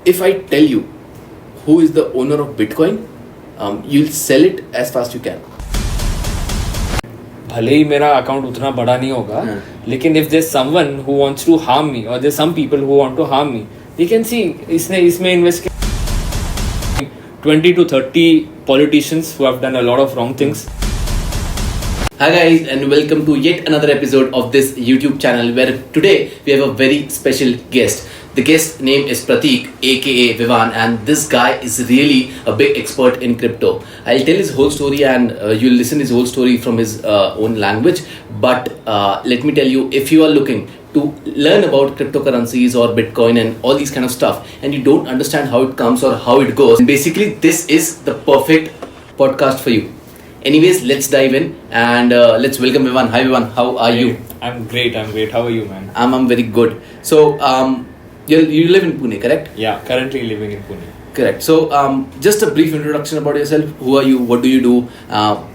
if I tell you who is the owner of Bitcoin, you'll sell it as fast you can. भले ही मेरा account उतना बड़ा नहीं होगा, लेकिन if there's someone who wants to harm me or there's some people who want to harm me, they can see इसने इसमें invest किया 20 to 30 politicians who have done a lot of wrong things. Hi guys, and welcome to yet another episode of this YouTube channel where today we have a very special guest. The guest name is Pratik aka Vivan, and this guy is really a big expert in crypto. I'll tell his whole story and you'll listen his whole story from his own language. But let me tell you, if you are looking to learn about cryptocurrencies or Bitcoin and all these kind of stuff, and you don't understand how it comes or how it goes, basically this is the perfect podcast for you. Anyways, let's dive in and let's welcome Vivan. Hi Vivan, how are you? I'm great. How are you, man? I'm very good. So you live in Pune, correct? Yeah, currently living in Pune. Correct. So just a brief introduction about yourself. Who are you? What do you do?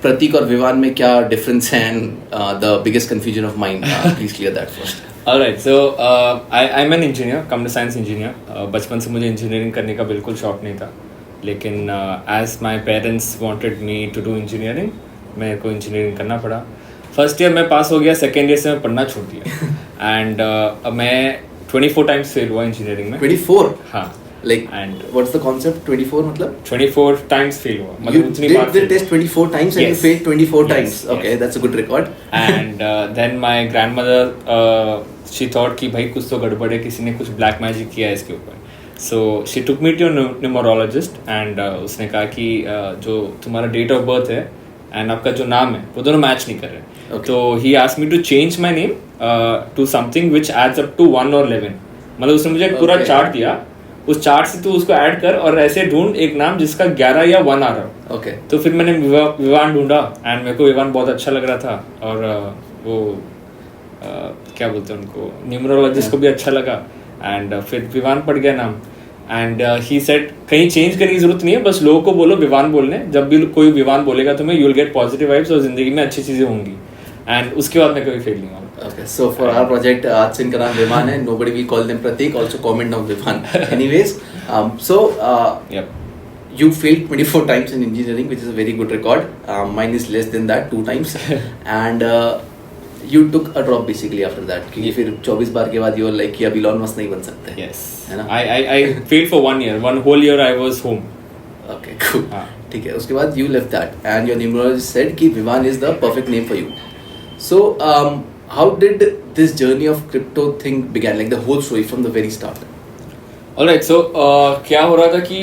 Pratik और Vivan में क्या difference है? And the biggest confusion of mine. Please clear that first. Alright, so I'm an engineer, computer science engineer. बचपन से मुझे engineering करने का बिल्कुल शौक नहीं था, लेकिन as my parents wanted me to do engineering, मेरे को engineering करना पड़ा. फर्स्ट ईयर में पास हो गया, सेकेंड ईयर से मैं पढ़ना छोड़ दिया एंड मैं 24 टाइम्स फेल हुआ इंजीनियरिंग में. 24? हाँ. Like, and what's the concept? 24 मतलब? 24 times fail हुआ. You did the test 24 times and you failed 24 times. Okay, that's a good record. And then my grandmother, she thought कि भाई कुछ तो गड़बड़ है, किसी ने कुछ black magic किया है इसके ऊपर. So she took me to a numerologist and उसने कहा कि जो तुम्हारा date of birth है and आपका जो नाम है वो दोनों मैच नहीं कर रहे. तो he asked me to change my name to something which adds up to 1 or 11. मतलब उसने मुझे पूरा चार्ट दिया, उस चार्ट से तू उसको ऐड कर और ऐसे ढूंढ एक नाम जिसका 11 या 1 आ रहा हो. तो फिर मैंने विवान ढूंढा एंड मेरे को विवान बहुत अच्छा लग रहा था और वो क्या बोलते हैं उनको, न्यूमरोलॉजिस्ट को भी अच्छा लगा एंड फिर विवान पड़ गया नाम. एंड ही सेड कहीं चेंज करने की जरूरत नहीं है, बस लोगों को बोलो विवान बोलने, जब भी कोई विवान बोलेगा तुम्हें you will get positive vibes और जिंदगी में अच्छी चीजें होंगी. एंड उसके बाद मैं कभी फेल नहीं हुआ. Okay, so for our project, आज से इनका नाम विवान है. Nobody will call them Pratik. Also comment down Vivan. Anyways, you failed 24 times in engineering, which is a very good record. Mine is less than that, 2 times. And you took a drop basically after that. क्योंकि फिर 24 बार के बाद you were like कि अब Elon Musk नहीं बन सकते. Yes. है ना? I failed for 1 year. 1 whole year I was home. Okay, cool. ठीक है. उसके बाद you left that, and your numerologist said कि Vivan is the perfect name for you. So how did this journey of crypto thing began, like the whole story from the very start? Alright, so क्या हो रहा था कि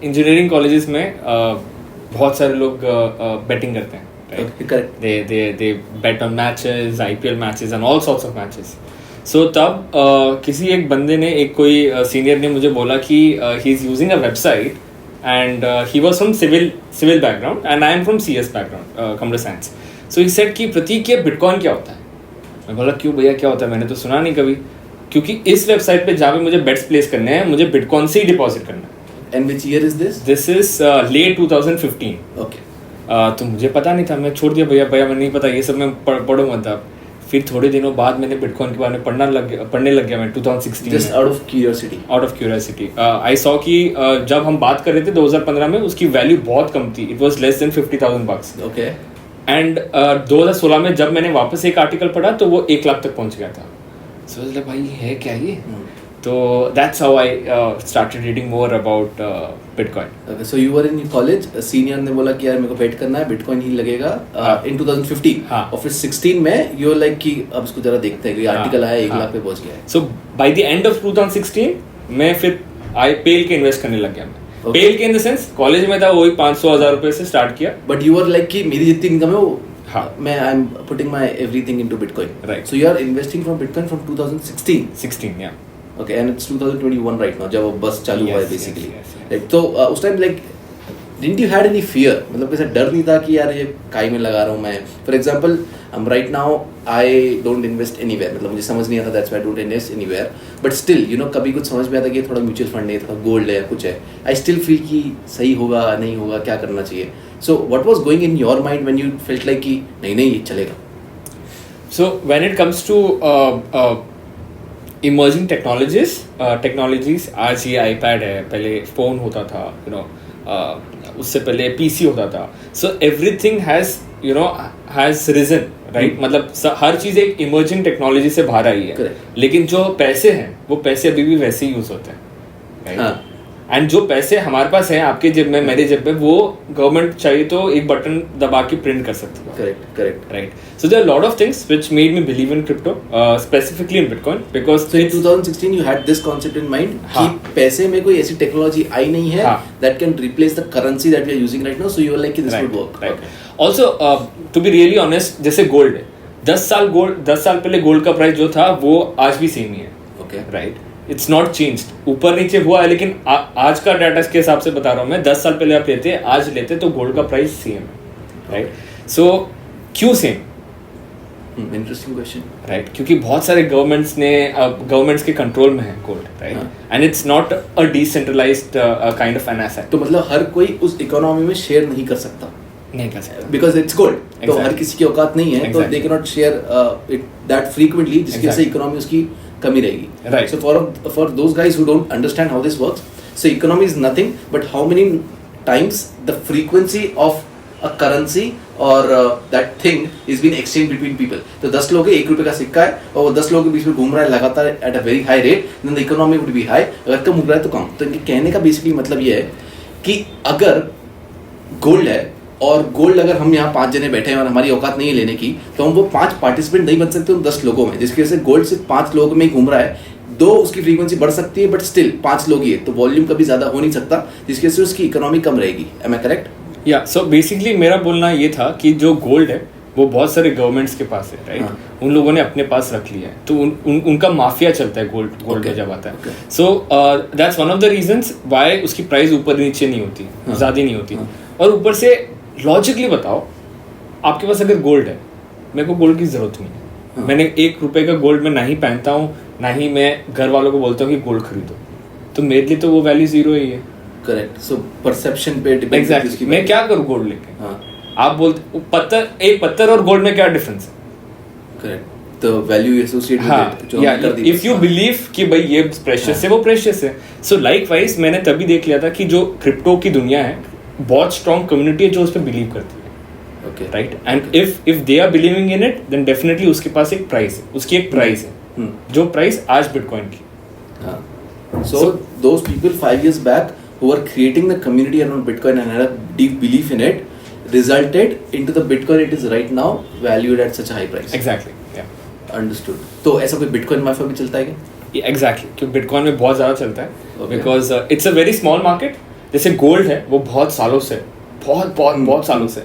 engineering colleges में बहुत सारे लोग बेटिंग करते हैं, right? Correct. They bet on matches, IPL matches and all sorts of matches. So तब किसी एक बंदे ने, एक कोई सीनियर ने मुझे बोला कि he is using a website and he was from civil background and I am from CS background, computer science. So he said कि प्रतीक ये बिटकॉइन क्या होता है. मैं बोला क्यों भैया क्या होता है, मैंने तो सुना नहीं कभी, क्योंकि इस वेबसाइट पे जहाँ पे मुझे बेट्स प्लेस करने हैं मुझे बिटकॉइन से ही डिपॉजिट करना है. And which year is this? This is late 2015. Okay. तो मुझे पता नहीं था, मैं छोड़ दिया, भैया मैं नहीं पता ये सब, मैं पढ़ूंगा तब. फिर थोड़े दिनों बाद मैंने बिटकॉइन के बारे में पढ़ने लग गया मैं 2016. Just out of curiosity. Out of curiosity. I saw कि जब हम बात कर रहे थे 2015 में उसकी वैल्यू बहुत कम थी. It was less than $50,000. Okay. And 2016 में जब मैंने वापस एक आर्टिकल पढ़ा तो वो 1 लाख तक पहुंच गया था. सो भाई है क्या ये. तो that's how I started reading more about bitcoin. Okay, so you were in college, senior ने बोला कि यार मेरे को बेट करना है, बिटकॉइन ही लगेगा इन 2015. और फिर 16 में यू लाइक कि अब इसको जरा देखते हैं, कोई आर्टिकल आया 1 लाख पे पहुंच गया है. सो बाय द एंड ऑफ 2016 मैं फिर पेल के इन्वेस्ट करने लग गया. मैं पेल के इन द सेंस कॉलेज में था, वही 500,000 रुपए से स्टार्ट किया. बट यू वर लाइक कि मेरी जितनी इनकम है वो मैं I am putting my everything into bitcoin. Right. So you are investing from bitcoin from 2016. या okay, and it's 2021 right now, जब वो बस चालू हुआ है बेसिकली. लाइक तो उस time like didn't you had any fear, मतलब कैसा डर नहीं था कि यार ये काई में लगा रहा हूँ मैं. For example right now I don't invest anywhere, मतलब मुझे समझ नहीं आता, that's why I don't invest anywhere. But still you know कभी कुछ समझ में आता कि थोड़ा म्यूचुअल फंड है, थोड़ा गोल्ड है या कुछ है, आई स्टिल फील कि सही होगा नहीं होगा, क्या करना चाहिए. So what was going in your mind when you felt like कि नहीं ये चलेगा. So when it comes to emerging technologies आज ये आईपैड है, पहले फ़ोन होता था, उससे पहले पीसी होता था. So everything has reason, right. मतलब हर चीज़ एक इमर्जिंग टेक्नोलॉजी से बाहर आई है. Correct. लेकिन जो पैसे हैं वो पैसे अभी भी वैसे ही यूज़ होते हैं, राइट. एंड जो पैसे हमारे पास हैं, आपके जेब में, मेरे जेब में, वो गवर्नमेंट चाहिए तो एक बटन दबा के प्रिंट कर सकती है. Correct. Right. So there are a lot of things which made me believe in crypto, specifically in Bitcoin, because So in 2016 you had this concept in mind हाँ. कि पैसे में कोई ऐसी टेक्नोलॉजी आई नहीं है हाँ. that can replace the currency that we are using right now, so you were like कि this right, would work. right. Also, to be really honest, जैसे गोल्ड है, 10 साल पहले गोल्ड का प्राइस जो था वो आज भी सेम ही है. Okay. Right. It's not changed. ऊपर नीचे हुआ है, लेकिन आज का डाटा के हिसाब से बता रहा हूँ मैं. 10 साल पहले आप लेते, आज लेते तो गोल्ड का प्राइस सेम है, राइट. सो क्यों सेम? Interesting question. राइट. क्योंकि बहुत सारे गवर्नमेंट्स के कंट्रोल में है gold, right. And it's not a decentralised kind of an asset. तो मतलब हर कोई उस इकोनॉमी में शेयर नहीं कर सकता नहीं कर सकता because it's gold. तो Exactly. हर किसी की औकात नहीं है, तो they cannot share it that frequently, जिसकी वजह से इकोनॉमी उसकी कमी रहेगी. Right. So for those guys who don't understand how this works, so economy is nothing but how many times the frequency of a currency or that thing is being exchanged between people. तो 10 लोग 1 रुपए का सिक्का है और वो 10 लोगों के बीच में घूम रहा है लगातार at a very high rate, then the economy would be high. अगर कम घूम रहा है तो कम. तो इनके कहने का बेसिकली मतलब ये है कि अगर गोल्ड है और गोल्ड अगर हम यहाँ 5 जने बैठे हैं और हमारी औकात नहीं है लेने की, तो हम वो 5 पार्टिसिपेंट नहीं बन सकते उन 10 लोगों में, जिसकी वजह से गोल्ड सिर्फ 5 लोगों में ही घूम रहा है. 2 उसकी फ्रीक्वेंसी बढ़ सकती है बट स्टिल 5 लोग ही है, तो वॉल्यूम कभी ज़्यादा हो नहीं सकता, जिसकी वजह से उसकी इकोनॉमी कम रहेगी. Am I correct? या सो बेसिकली मेरा बोलना ये था कि जो गोल्ड है वो बहुत सारे गवर्नमेंट्स के पास है, राइट. उन लोगों ने अपने पास रख लिया है, तो उनका माफिया चलता है गोल्ड में जब आता है. So that's one of the reasons why उसकी प्राइस ऊपर नीचे नहीं होती, ज़्यादा नहीं होती. और ऊपर से लॉजिकली बताओ, आपके पास अगर गोल्ड है, मेरे को गोल्ड की ज़रूरत नहीं है. मैंने 1 रुपए का गोल्ड में ना ही पहनता हूँ, ना ही मैं घर वालों को बोलता हूँ कि गोल्ड खरीदो, तो मेरे लिए तो वो वैल्यू जीरो ही है. करेक्ट. सो परसेप्शन पे डिपेंड. एग्जैक्टली. मैं क्या करूँ गोल्ड लेके? आप बोलते एक पत्थर और गोल्ड में क्या डिफरेंस है? Correct. The value associated with या इफ यू बिलीव कि भाई ये प्रेशियस है, वो प्रेशियस है. सो लाइकवाइज मैंने तभी देख लिया था कि जो क्रिप्टो की दुनिया है, बहुत स्ट्रॉन्ग कम्युनिटी है जो उस पर बिलीव करती है, okay, right. And if they are believing in it, then definitely उसके पास एक प्राइस है, उसकी एक प्राइस है, जो प्राइस आज बिटकॉइन की. So those people 5 years back who were creating the community around Bitcoin and had a deep belief in it resulted into the Bitcoin it is right now valued at such a high price. Exactly. या Understood. तो ऐसा कोई Bitcoin mafia भी चलता है क्या? Exactly. क्योंकि bitcoin में बहुत ज़्यादा चलता है, Okay. Because it's a very small market. जैसे गोल्ड है वो बहुत सालों से, बहुत सालों से.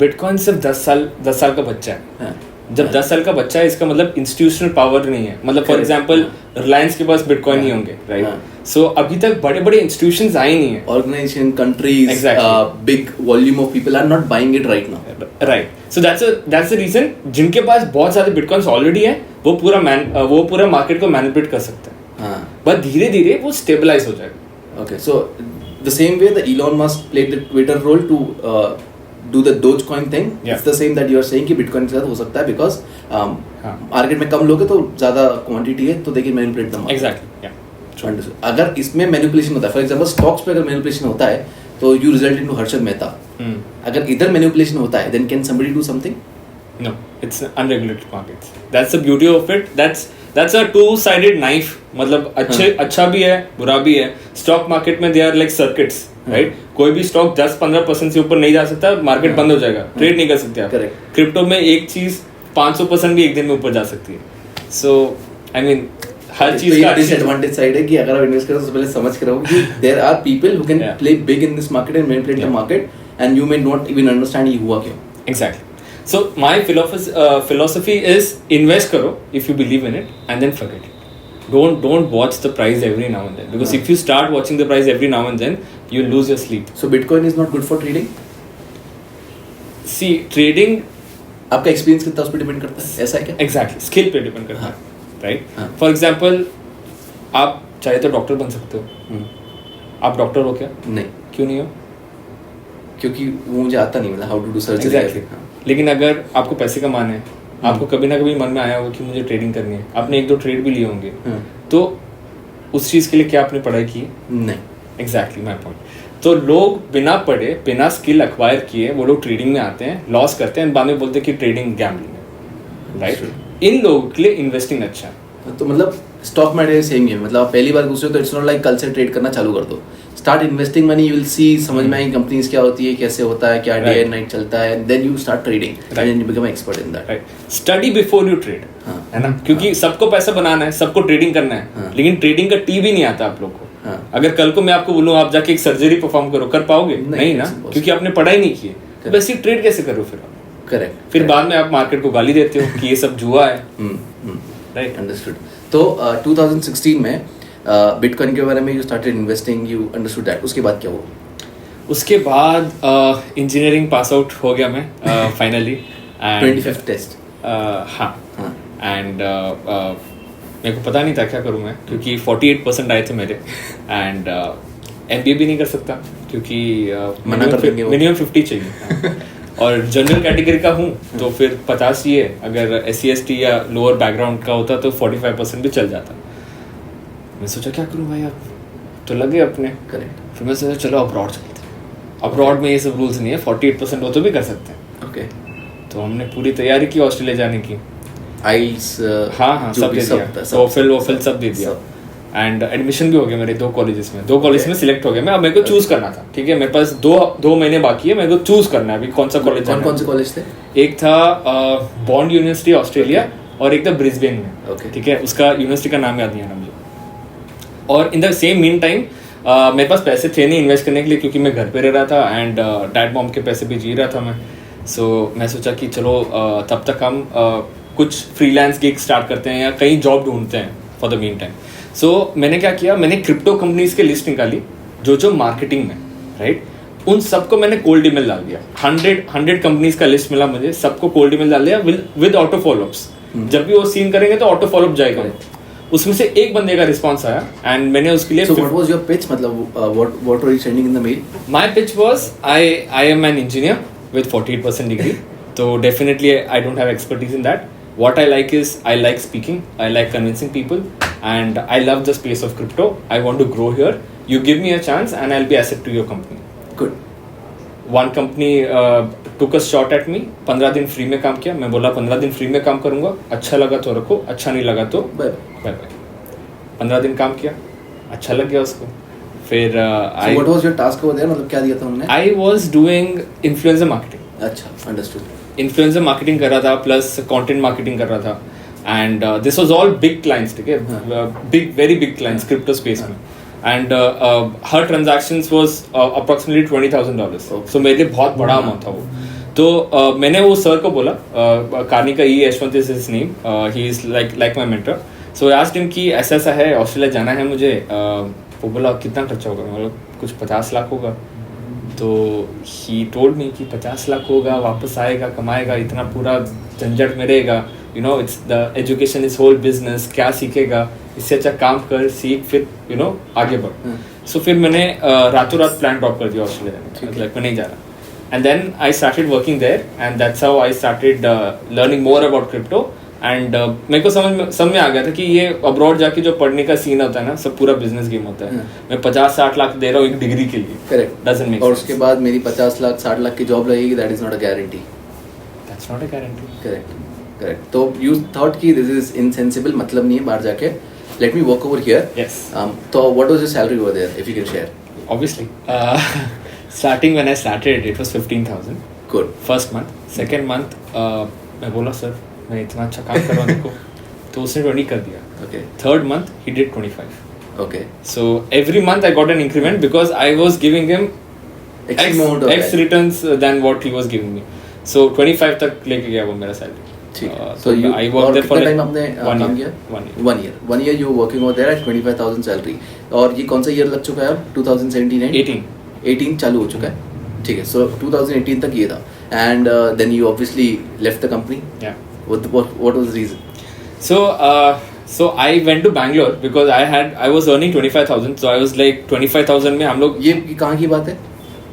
बिटकॉइन सिर्फ 10 साल का बच्चा है. जब 10 साल का बच्चा है, इसका मतलब इंस्टीट्यूशनल पावर नहीं है. मतलब फॉर एग्जांपल रिलायंस के पास बिटकॉइन नहीं होंगे, राइट. सो अभी तक बड़े इंस्टीट्यूशंस आए नहीं है. Organization, countries, Exactly. big volume of people are not buying it right now. Right. So that's the reason. जिनके पास बहुत सारे बिटकॉइंस ऑलरेडी है, वो पूरा मार्केट को मैनिपुलेट कर सकते हैं. बट धीरे धीरे वो स्टेबलाइज हो जाएगा. Okay, so the same way the Elon Musk played the Twitter role to do the Dogecoin thing, Yeah. it's the same that you are saying कि Bitcoin के साथ हो सकता है because मार्केट में कम लोग हैं तो ज़्यादा क्वांटिटी है, तो they can manipulate the market. Exactly. या Understood. अगर इसमें मैनिपुलेशन होता है, फॉर एग्जाम्पल स्टॉक्स पे अगर मैनिपुलेशन होता है, तो you result into Harshad Mehta. अगर इधर मैनिपुलेशन होता है, then can somebody do something? No, it's unregulated markets. That's the beauty of it. That's a two-sided knife. मतलब अच्छा भी है, बुरा भी है. स्टॉक मार्केट में they are like circuits, right? कोई भी स्टॉक 10-15% से ऊपर नहीं जा सकता, मार्केट बंद हो जाएगा, ट्रेड नहीं कर सकते आप. Correct. क्रिप्टो में एक चीज 500% भी एक दिन में ऊपर जा सकती है. So I mean हर चीज का डिसएडवांटेज साइड है कि अगर आप इन्वेस्ट करो तो पहले समझ के रहो कि there are people who can play big in this market and manipulate the market and you may not even understand ये हुआ क्यों. Exactly. So my philosophy is invest करो if you believe in it and then forget it. Don't watch the price every now and then, because if you start watching the price every now and then, you'll lose your sleep. So Bitcoin is not good for trading? See, trading आपका experience कितना उस पर depend करता है, ऐसा है क्या? exactly skill पे डिपेंड करता है, राइट. फॉर एग्जांपल आप चाहे तो डॉक्टर बन सकते हो. आप डॉक्टर हो क्या? नहीं. क्यों नहीं हो? क्योंकि वो मुझे आता नहीं, मतलब how to do surgery. Exactly. लेकिन अगर आपको पैसे कमाने हैं आपको कभी ना कभी मन में आया होगा कि मुझे ट्रेडिंग करनी है, आपने एक दो ट्रेड भी लिए होंगे, तो उस चीज़ के लिए क्या आपने पढ़ाई की? नहीं। Exactly my point. तो लोग बिना पढ़े बिना स्किल अक्वायर किए वो लोग ट्रेडिंग में आते हैं, लॉस करते हैं, बाद में बोलते हैं कि ट्रेडिंग गैम्बलिंग है, राइट? इन लोगों के लिए इन्वेस्टिंग अच्छा है। तो मतलब स्टॉक मार्केट सेम ही है, मतलब आप पहली बार घुसे हो तो इट्स नॉट लाइक कल से ट्रेड करना चालू कर दो, start investing money, you will see, समझ में आएगी कंपनीज क्या होती है, कैसे होता है, क्या डे एंड नाइट चलता है, then you start trading and you become expert in that, right? Study before you trade, है ना? क्योंकि सबको पैसा बनाना है, सबको ट्रेडिंग करना है, लेकिन ट्रेडिंग का टी भी नहीं आता आप लोग को। अगर कल को मैं आपको बोलूं आप जाके एक सर्जरी परफॉर्म करो, कर पाओगे? नहीं ना, क्योंकि आपने पढ़ाई नहीं की है। वैसे ट्रेड कैसे करो फिर आप? करेक्ट। फिर बाद में आप मार्केट को गाली देते हो कि ये सब जुआ है, राइट? अंडरस्टूड। तो 2016 में बिटकॉइन के बारे में you started investing, you understood that, उसके बाद क्या हुआ? उसके बाद इंजीनियरिंग पास आउट हो गया मैं फाइनली, 25th टेस्ट। हाँ, एंड मेरे को पता नहीं था क्या करूँ मैं, क्योंकि 48% आए थे मेरे, एंड MBA भी नहीं कर सकता क्योंकि मिनिमम 50 चाहिए और जनरल कैटेगरी का हूँ तो फिर 50 ही है, अगर SC/ST या लोअर बैकग्राउंड का होता तो 45% भी चल जाता। मैं सोचा क्या करूँ भाई, अब तो लगे अपने। करेक्ट। फिर मैं सोचा चलो अब्रॉड चलते हैं, अब्रॉड में ये सब रूल्स नहीं है, 48% हो तो भी कर सकते हैं। ओके। तो हमने पूरी तैयारी की ऑस्ट्रेलिया जाने की, आइल्स, हाँ सब दे दिया, टोफल सब दे दिया, एंड एडमिशन भी हो गया मेरे 2 कॉलेजेस में, 2 कॉलेज में सिलेक्ट हो गया मैं। अब मेरे को चूज करना था, ठीक है, मेरे पास 2 महीने बाकी है, मेरे को चूज करना है अभी कौन सा कॉलेज जाना है। कौन से कॉलेज थे? एक था बॉन्ड यूनिवर्सिटी ऑस्ट्रेलिया और एक था ब्रिस्बेन में, ठीक है, उसका यूनिवर्सिटी का नाम याद नहीं आ रहा मुझे। और in the same mean time मेरे पास पैसे थे नहीं इन्वेस्ट करने के लिए, क्योंकि मैं घर पे रह रहा था एंड डैड मॉम के पैसे भी जी रहा था मैं। सो मैं सोचा कि चलो तब तक हम कुछ फ्रीलांस गिग स्टार्ट करते हैं या कहीं जॉब ढूंढते हैं फॉर द मीन टाइम। सो मैंने क्या किया, मैंने क्रिप्टो कंपनीज की लिस्ट निकाली जो मार्केटिंग में, राइट, उन सबको मैंने कोल्ड ईमेल डाल दिया। 100 कंपनीज का लिस्ट मिला मुझे, सबको कोल्ड ईमेल डाल दिया विद ऑटो फॉलोअप्स। जब भी वो सीन करेंगे तो ऑटो फॉलोअप जाएगा। उसमें से एक बंदे का रिस्पांस आया एंड मैंने उसके लिए So what was your pitch? मतलब what were you sending in the mail? My pitch was I am an engineer with 48% degree, so definitely I don't have expertise in that. What I like is I like speaking, I like convincing people, and I love the space of crypto. I want to grow here. You give me a chance and I'll be asset to your company. Good. One company took a shot at me. 15 दिन free में काम किया। मैं बोला 15 दिन free में काम करूंगा, अच्छा लगा तो रखो, अच्छा नहीं लगा तो बाय बाय। 15 दिन काम किया, अच्छा लग गया उसको। फिर So what was your task over there? मतलब क्या दिया था उन्होंने? I was doing influencer marketing. अच्छा, understood. इन्फ्लुएंसर मार्केटिंग कर रहा था प्लस कंटेंट मार्केटिंग कर रहा था and this was all big clients, ठीक है, big very big clients crypto space में, एंड हर ट्रांजैक्शंस वाज अप्रॉक्सिमेटली $20,000। सो मेरे लिए बहुत बड़ा अमाउंट था वो। तो मैंने वो सर को बोला, Karnika E Yashwant is his name, he is like my mentor. So I asked him कि ऐसा ऐसा है, ऑस्ट्रेलिया जाना है मुझे। वो बोला कितना खर्चा होगा? मतलब कुछ 50 लाख होगा। तो ही टोल्ड मी कि 50 लाख होगा, वापस आएगा, कमाएगा, इतना पूरा झंझट में रहेगा, you know, it's the education is whole business, क्या सीखेगा, इससे अच्छा काम कर, सीख, फिर यू नो आगे बढ़। सो फिर मैंने रातों रात प्लान ड्रॉप कर दिया ऑस्ट्रेलिया में, लाइक मैं नहीं जा रहा। And then I started working there and that's how I started learning more about crypto. And मेरे को समझ में आ गया था कि ये अब्रॉड जाके जो पढ़ने का सीन होता है ना, सब पूरा बिजनेस गेम होता है। मैं 50-60 लाख दे रहा हूँ एक डिग्री के लिए, करेक्ट, डजंट मेक। और उसके बाद मेरी 50 लाख 60 लाख की जॉब लगेगी, that is not a guarantee. That's not a guarantee. Correct. तो यू थॉट कि दिस इज इनसेंसिबल, मतलब नहीं है बाहर जाके, let me work over here. Yes. तो what was your salary over there, if you can share? Obviously, starting when I started, it was 15,000. Good. First month, second month, मैं बोला sir मैं इतना अच्छा काम कर रहा हूँ देखो, तो उसने 20 कर दिया. Okay. Third month, he did 25. Okay. So every month I got an increment because I was giving him X returns than what he was giving me. So 25 तक लेके गया वो मेरा salary. So you I worked there for time आपने काम किया? 1 year you were working over there at 25,000 salary. और ये कौन सा year लग चुका है अब? 2017 है? 18 चालू हो चुका है. ठीक है. So 2018 तक ये था. And then you obviously left the company. Yeah. What was the reason? So I went to Bangalore because I was earning 25,000. So I was like 25,000 में हम लोग. ये कहाँ की बात है?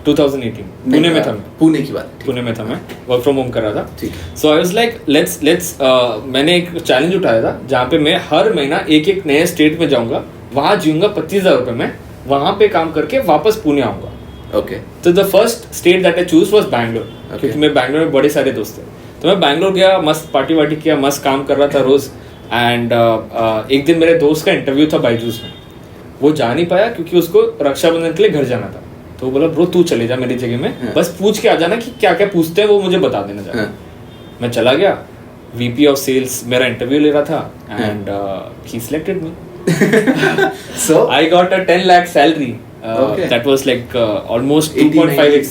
2018 पुणे में था मैं, पुणे की बात, पुणे में था मैं, वर्क फ्रॉम होम कर रहा था. ठीक. सो आई वाज लाइक लेट्स मैंने एक चैलेंज उठाया था जहाँ पे मैं हर महीना एक एक नए स्टेट में जाऊंगा, वहाँ जीऊंगा 25,000 रुपये में, वहाँ पे काम करके वापस पुणे आऊंगा. ओके. तो the first state that I choose was Bangalore, क्योंकि मैं बैंगलोर में बड़े सारे दोस्त थे. तो मैं बैंगलोर गया, मस्त पार्टी वार्टी किया, मस्त काम कर रहा था रोज. एंड एक दिन मेरे दोस्त का इंटरव्यू था बायजूस में. वो जा नहीं पाया क्योंकि उसको रक्षाबंधन के लिए घर जाना था. तो वो बोला ब्रो तू चले जा मेरी जगह में, बस पूछ के आ जाना कि क्या क्या पूछते हैं वो मुझे बता देना जाना. मैं चला गया, VP ऑफ सेल्स मेरा इंटरव्यू ले रहा था and he selected me. So I got a 10 lakh salary. Okay. That was like almost 89, 2.5x,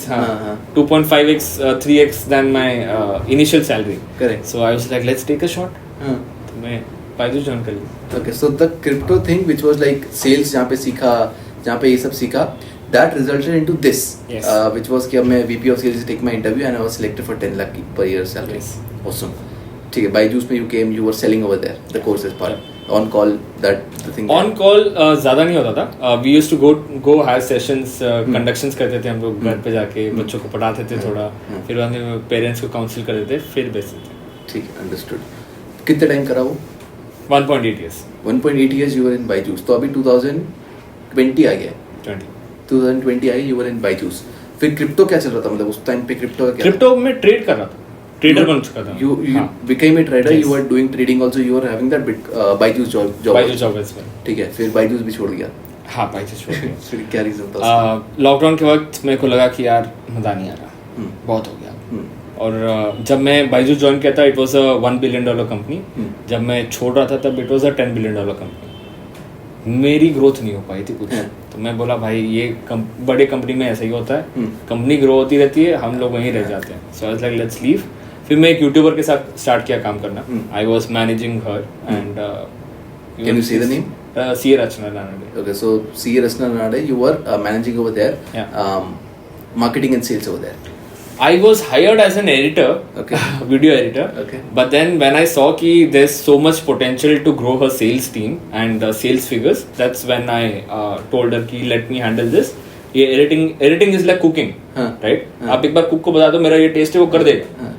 2.5x, 3x than my initial salary. Correct. So I was like, let's take a shot. तो मैं Byju's join कर लिया. Okay, so the crypto thing which was like sales जहाँ पे सीखा, जहाँ पे ये सब सीखा, that resulted into this, Yes. Which was कि अब मैं VP of sales take my interview and I was selected for 10 lakh per year salary. Yes. Awesome. ठीक है, बायजूस में you came, you were selling over there, the courses part. On call, that the thing. On call ज़्यादा नहीं होता था. We used to go have sessions, conductions करते थे हम लोग घर पे जाके, बच्चों को पढ़ाते थे थोड़ा, फिर बाद में पेरेंट्स को काउंसिल करते थे, फिर बेचते थे. ठीक है, understood. कितने टाइम करा वो? 1.8 years. 1.8 years you were in Byju's. तो अभी 2020 आ गया. 2020 आई, you were in बायजूस. फिर क्रिप्टो क्या चल रहा था, मतलब उस टाइम पे क्रिप्टो का क्या? क्रिप्टो में ट्रेड कर रहा था, ट्रेडर बन चुका था. You became a trader. You were doing trading also. You were having that Byju's job. Byju's job as well. ठीक है, फिर बायजूस भी छोड़ दिया. हाँ बायजूस छोड़ दिया. फिर क्या रीजन था उसका? लॉकडाउन के वक्त मेरे को लगा कि यार मजा नहीं आ रहा, बहुत हो गया. और जब मैं बायजूस ज्वाइन किया था it was a $1 billion company. जब मैं छोड़ रहा था तब it was a $10 billion company. मेरी ग्रोथ नहीं हो पाई थी कुछ. तो मैं बोला भाई ये बड़े कंपनी में ऐसा ही होता है, कंपनी ग्रो होती रहती है, हम लोग वहीं रह जाते हैं. So I was like let's leave. फिर मैं एक यूट्यूबर के साथ स्टार्ट किया काम करना. I was managing her and Can you say the name? CA Rachna Ranade. Okay, so CA Rachna Ranade, you were managing over there. Yeah. Marketing and sales over there. I was hired as an editor, Okay. video editor. Okay. But then when I saw कि there's so much potential to grow her sales team and sales figures, that's when I told her कि let me handle this. ये editing is like cooking, right? आप एक बार cook को बता दो मेरा ये टेस्ट है वो कर देगा.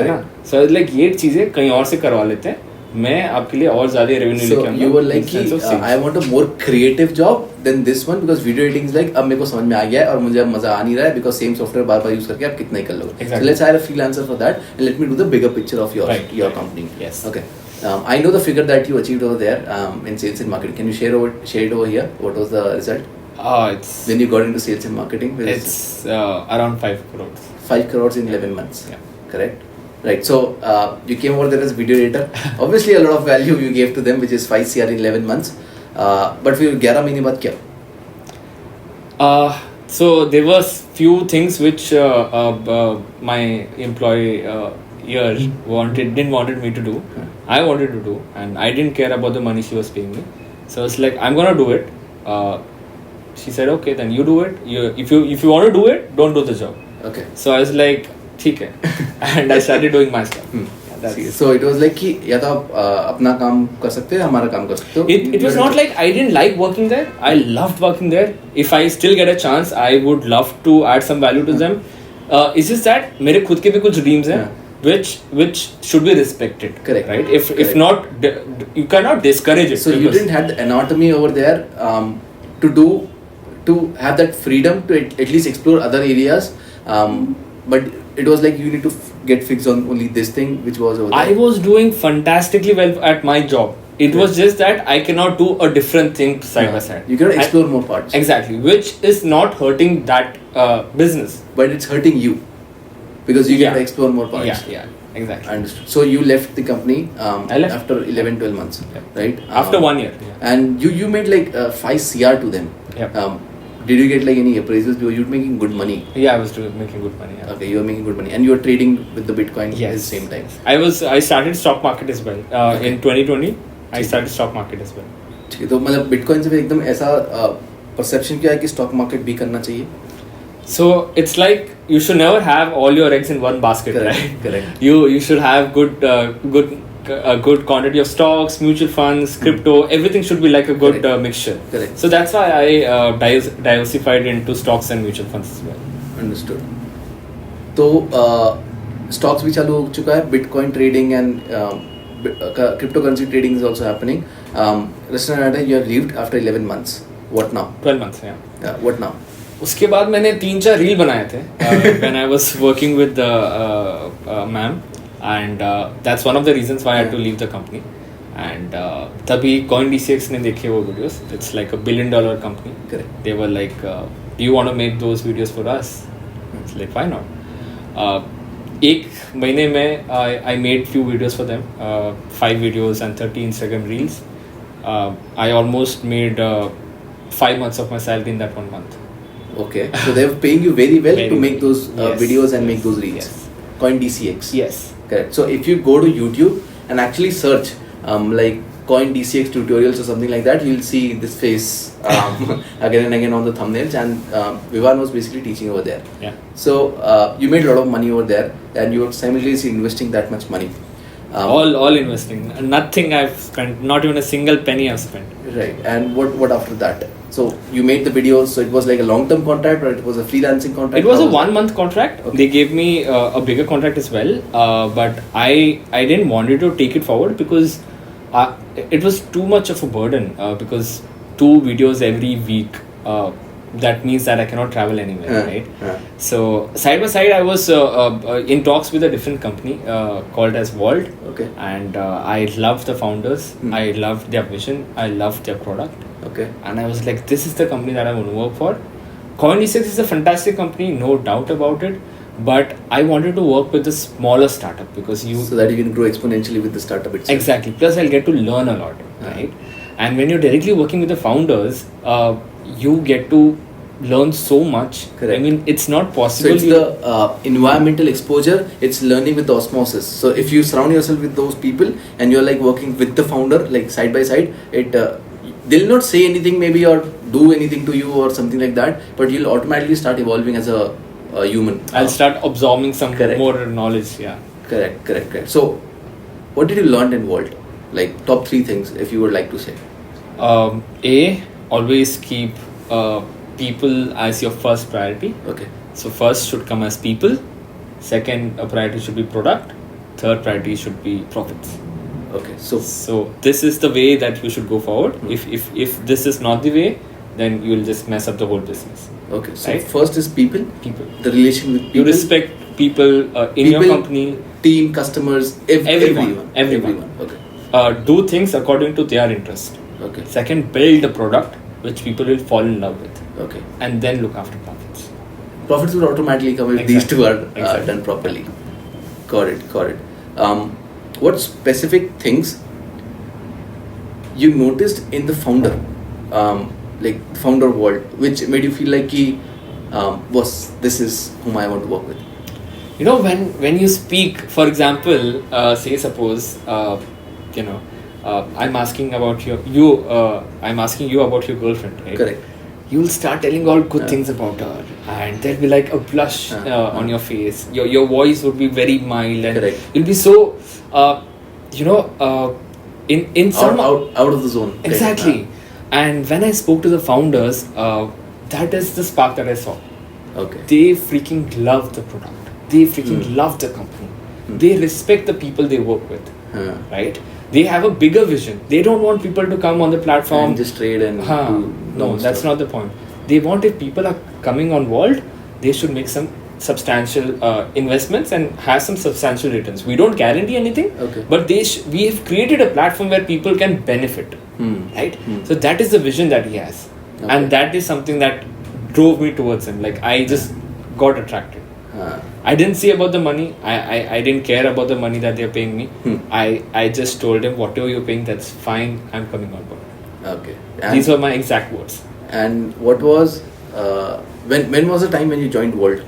Correct. So like ये चीजें कहीं और से करवा लेते हैं, मैं आपके लिए और ज्यादा रेवेन्यू लेके आऊंगा. So you were like कि I want a more creative job than this one because video editing is like अब मेरे को समझ में आ गया है और मुझे अब मजा आ नहीं रहा है because same software bar bar use करके आप कितना ही कर लोगे. So let's hire a freelancer for that and let me do the bigger picture of your company. Yes. Okay. I know the figure that you achieved over there in sales and marketing. Can you share it over here? What was the result? It's When you got into sales and marketing? it's around 5 crores. 5 crores in 11 months. Yeah. Correct. Right. So you came over there as video editor. Obviously, a lot of value you gave to them, which is 5 CR in 11 months. But फिर 11 महीने बाद क्या? So there was few things which my employee here didn't wanted me to do. I wanted to do, and I didn't care about the money she was paying me. So it's like I'm gonna do it. She said, okay, then you do it. If you want to do it, don't do the job. Okay. So I was like, ठीक है, and I started doing my stuff. So it was like कि या तो आप अपना काम कर सकते हैं, हमारा काम कर सकते हो. It was not like I didn't like working there. I loved working there. If I still get a chance, I would love to add some value to them. It's just that मेरे खुद के भी कुछ dreams हैं, which should be respected. Correct. Right? If not, you cannot discourage it. So you didn't have the anatomy over there to have that freedom to at least explore other areas. But it was like you need to get fixed on only this thing which was over there. I was doing fantastically well at my job. It was just that I cannot do a different thing side by side. You cannot explore more parts. Exactly, which is not hurting that business. But it's hurting you because you get to explore more parts. Yeah, exactly. Understood. So you left the company I left after 11-12 months, right? After 1 year. And you made like 5 CR to them. Yeah. Did you get like any appraisals? Because you were making good money. Yeah, I was making good money. Yeah. Okay, you were making good money, and you were trading with the Bitcoin at the same time. I started stock market as well. In 2020, I started stock market as well. ठीक है, तो मतलब Bitcoin से फिर एकदम ऐसा perception क्या है कि stock market भी करना चाहिए? So it's like you should never have all your eggs in one basket, Correct, right? correct. You should have good quantity of stocks, mutual funds, crypto. Everything should be like a good mixture. Correct. So that's why I diversified into stocks and mutual funds as well. Understood. तो stocks भी चालू हो चुका है, bitcoin trading and cryptocurrency trading is also happening. Restaurant Nada, you have lived after 11 months. What now? 12 months, yeah. What now? उसके बाद मैंने 3-4 reel बनाए थे when I was working with the ma'am, and that's one of the reasons why I had to leave the company. And तभी CoinDCX ने देखे वो videos. It's like $1 billion company. Correct. They were like, do you want to make those videos for us? It's like, why not? एक महीने में I made few videos for them, 5 videos and 30 Instagram reels. I almost made 5 months of my salary in that 1 month. Okay, so they were paying you very well to make those Yes. videos and make Yes. those reels. Yes. CoinDCX. Yes. Correct. So if you go to YouTube and actually search like CoinDCX tutorials or something like that, you'll see this face again and again on the thumbnails, and Vivan was basically teaching over there. Yeah. So you made a lot of money over there, and you were simultaneously investing that much money. All investing. Nothing I've spent. Not even a single penny I've spent. Right. And what after that? So you made the videos. So it was like a long-term contract, or it was a freelancing contract? It was How a 1 month contract. Okay. They gave me a bigger contract as well, but I didn't want to take it forward because it was too much of a burden. Because 2 videos every week. That means that I cannot travel anywhere, right? So side by side, I was in talks with a different company called as Vault. Okay. And I loved the founders. I loved their vision. I loved their product. Okay. And I was like, this is the company that I want to work for. CoinDCX is a fantastic company, no doubt about it. But I wanted to work with a smaller startup because So that you can grow exponentially with the startup itself. exactly. Plus, I'll get to learn a lot, right? And when you're directly working with the founders, you get to learn so much. Correct. I mean, it's not So possible. it's the environmental exposure, it's learning with the osmosis. So if you surround yourself with those people and you're like working with the founder, like side by side, they'll not say anything maybe or do anything to you or something like that, but you'll automatically start evolving as a human. I'll start absorbing some Correct. more knowledge. Yeah. Correct. So what did you learn in Vault? Like top 3 things if you would like to say. Always keep people as your first priority. Okay. So first should come as people. Second priority should be product. Third priority should be profits. Okay. So This is the way that you should go forward. If this is not the way, then you will just mess up the whole business. okay. So Right. first is people. People. The relation with people. You respect people in your People, company. team, customers, Everyone. Okay. Do things according to their interest. Okay. Second, build a product which people will fall in love with, Okay. and then look after profits. Profits will automatically come if these two are Exactly. done properly. Got it. What specific things you noticed in the founder, like founder world, which made you feel like this is whom I want to work with? You know, when you speak, for example, say suppose, I'm asking about I'm asking you about your girlfriend, right? Correct. You'll start telling all good things about her, and there'll be like a blush on your face. Your voice would be very mild, and Correct. you'll be so, in some out of the zone. exactly. And when I spoke to the founders, that is the spark that I saw. Okay. They freaking love the product. They freaking love the company. They respect the people they work with, right? They have a bigger vision. They don't want people to come on the platform And just trade and do no, that's not the point. They want, if people are coming on Vault, they should make some substantial investments and have some substantial returns. We don't guarantee anything, Okay. but we have created a platform where people can benefit, right? So that is the vision that he has, Okay. and that is something that drove me towards him. Like, I just got attracted. I didn't see about the money. I didn't care about the money that they're paying me. I just told him, whatever you're paying, that's fine. I'm coming on board. Okay. These were my exact words. And what was when was the time when you joined Vault?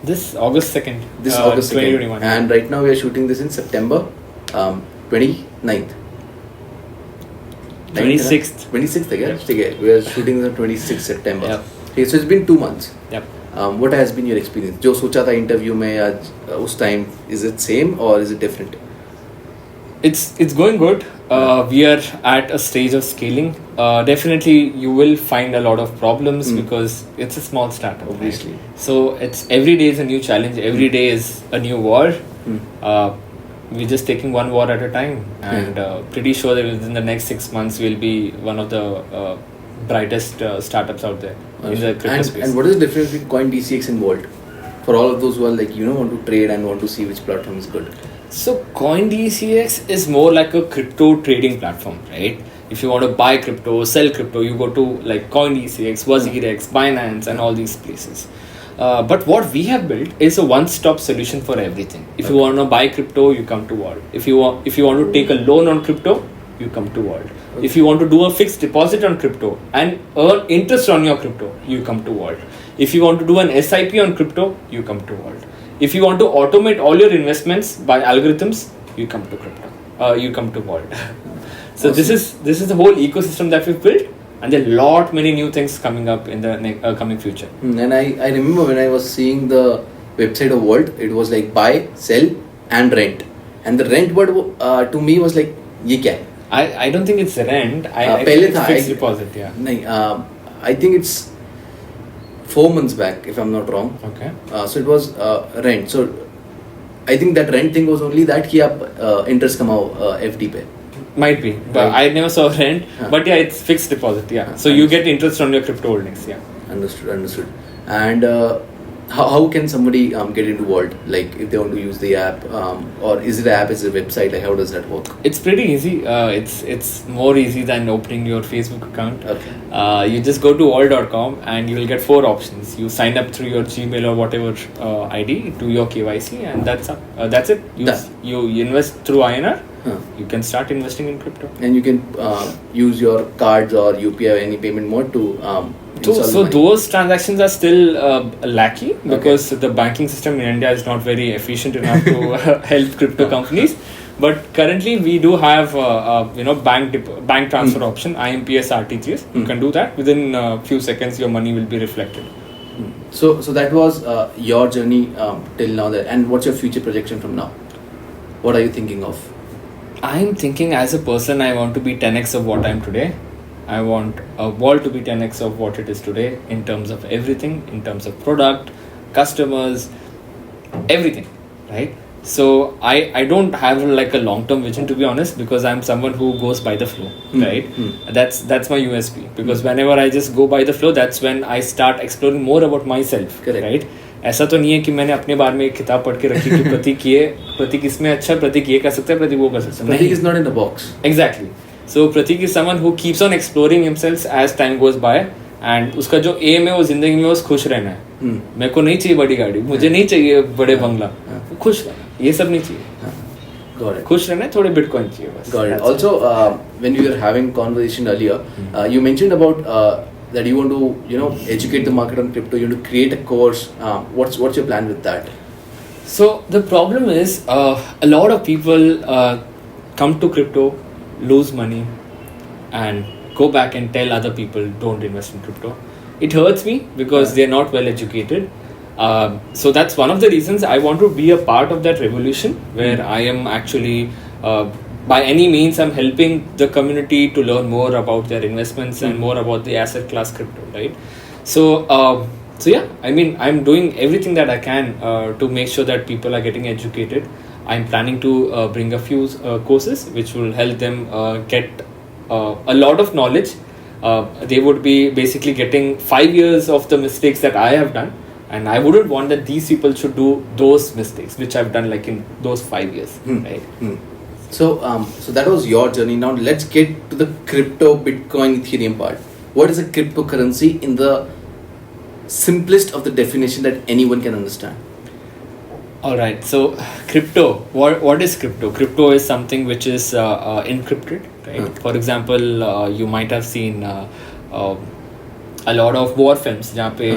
This August 2nd. This August 2nd. 2021. And right now we are shooting this in September 29th. 26th. 26th again. Yep. We are shooting the 26th September. Yep. Okay, so it's been 2 months. Yep. What has been your experience? जो सोचा था interview में आज उस time, is it same or is it different? It's going good. We are at a stage of scaling. Definitely, you will find a lot of problems because it's a small startup. Obviously. Right? So it's every day is a new challenge. Every day is a new war. We're just taking one war at a time, and pretty sure that within the next 6 months we'll be one of the brightest startups out there in the crypto space. And what is the difference between CoinDCX and Vault? For all of those who are like, want to trade and want to see which platform is good. So CoinDCX is more like a crypto trading platform, right? If you want to buy crypto, sell crypto, you go to like CoinDCX, WazirX, Binance, and all these places. But what we have built is a one-stop solution for everything. If you want to buy crypto, you come to Vault. If you want to take a loan on crypto, you come to Vault. If you want to do a fixed deposit on crypto and earn interest on your crypto, you come to Vault. If you want to do an SIP on crypto, you come to Vault. If you want to automate all your investments by algorithms, you come to crypto. You come to Vault. So Awesome. this is the whole ecosystem that we've built, and there are many new things coming up in the coming future. And I remember when I was seeing the website of Vault, it was like buy, sell, and rent. And the rent word to me was like, ye kya hai? I don't think it's rent. I think पहले it's था, fixed deposit. Yeah. नहीं, I think it's 4 months back, if I'm not wrong. Okay. So it was rent. So I think that rent thing was only that कि आप interest कमाओ FD पे. Might be, but Right. I never saw rent. Huh. But yeah, it's fixed deposit. Yeah. So you get interest on your crypto holdings. Yeah. Understood. And how can somebody get into Vault? Like if they want to use the app, or is it an app? Is it a website? Like how does that work? It's pretty easy. It's more easy than opening your Facebook account. Okay. You just go to all.com and you will get 4 options. You sign up through your Gmail or whatever ID, do your KYC, and that's it. You invest through INR. Huh. You can start investing in crypto. And you can use your cards or UPI or any payment mode to install So the money. those transactions are still lacky because the banking system in India is not very efficient enough to help crypto companies. But currently we do have bank transfer option, IMPS, RTGS. You can do that within a few seconds. Your money will be reflected. So that was your journey till now. And what's your future projection from now? What are you thinking of? I'm thinking as a person, I want to be 10x of what I am today. I want a Vault to be 10x of what it is today in terms of everything, in terms of product, customers, everything, right? So I don't have like a long-term vision, to be honest, because I'm someone who goes by the flow, right? That's my USP, because whenever I just go by the flow, that's when I start exploring more about myself. Correct. Right? ऐसा तो नहीं है कि मैंने अपने बारे में एक किताब पढ़ के रखी कि प्रतीक इसमें अच्छा, प्रतीक ये कर सकता है, प्रतीक वो कर सकता है. Pratik is not in a box. Exactly. So Pratik is someone who keeps on exploring himself as time goes by, and उसका जो aim है वो जिंदगी में बस खुश रहना है. मेरे को नहीं चाहिए बड़ी गाड़ी, मुझे नहीं चाहिए बड़े बंगला, खुश रहना, ये सब नहीं चाहिए. Got it. खुश रहना है, थोड़े बिटकॉइन चाहिए बस. Got it. That's Also, when we were having conversation earlier, you mentioned about that you want to educate the market on crypto. You want to create a course. What's your plan with that? So the problem is a lot of people come to crypto, lose money, and go back and tell other people don't invest in crypto. It hurts me because they're not well educated. So that's one of the reasons I want to be a part of that revolution, where I am actually by any means I'm helping the community to learn more about their investments and more about the asset class crypto, right? So yeah, I mean, I'm doing everything that I can to make sure that people are getting educated. I'm planning to bring a few courses which will help them get a lot of knowledge. They would be basically getting 5 years of the mistakes that I have done, and I wouldn't want that these people should do those mistakes which I've done like in those 5 years, right? So that was your journey. Now let's get to the crypto, Bitcoin, Ethereum part. What is a cryptocurrency in the simplest of the definition that anyone can understand? All right. So crypto. What is crypto? Crypto is something which is encrypted, right? For example, you might have seen a lot of war films जहाँ पे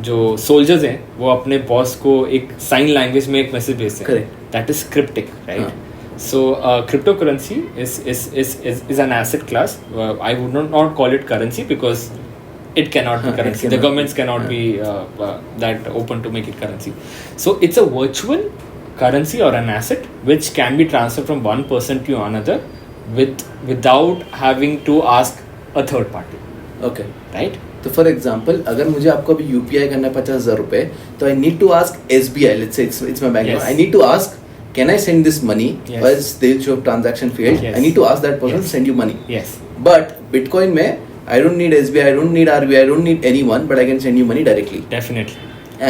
जो soldiers हैं वो अपने boss को एक sign language में एक message भेजते हैं. Correct. That is cryptic, right? So cryptocurrency is an asset class. I would not call it currency because it cannot be currency. The governments cannot be that open to make it currency. So it's a virtual currency or an asset which can be transferred from one person to another without having to ask a third party, okay right? तो for example अगर मुझे आपको अभी UPI करना है 50,000 रुपए तो I need to ask SBI let's say it's my bank Yes. I need to ask can I send this money Yes. or else they show transaction failed Yes. I need to ask that person to Yes. send you money Yes, but bitcoin में I don't need SBI I don't need RBI I don't need anyone but I can send you money directly definitely.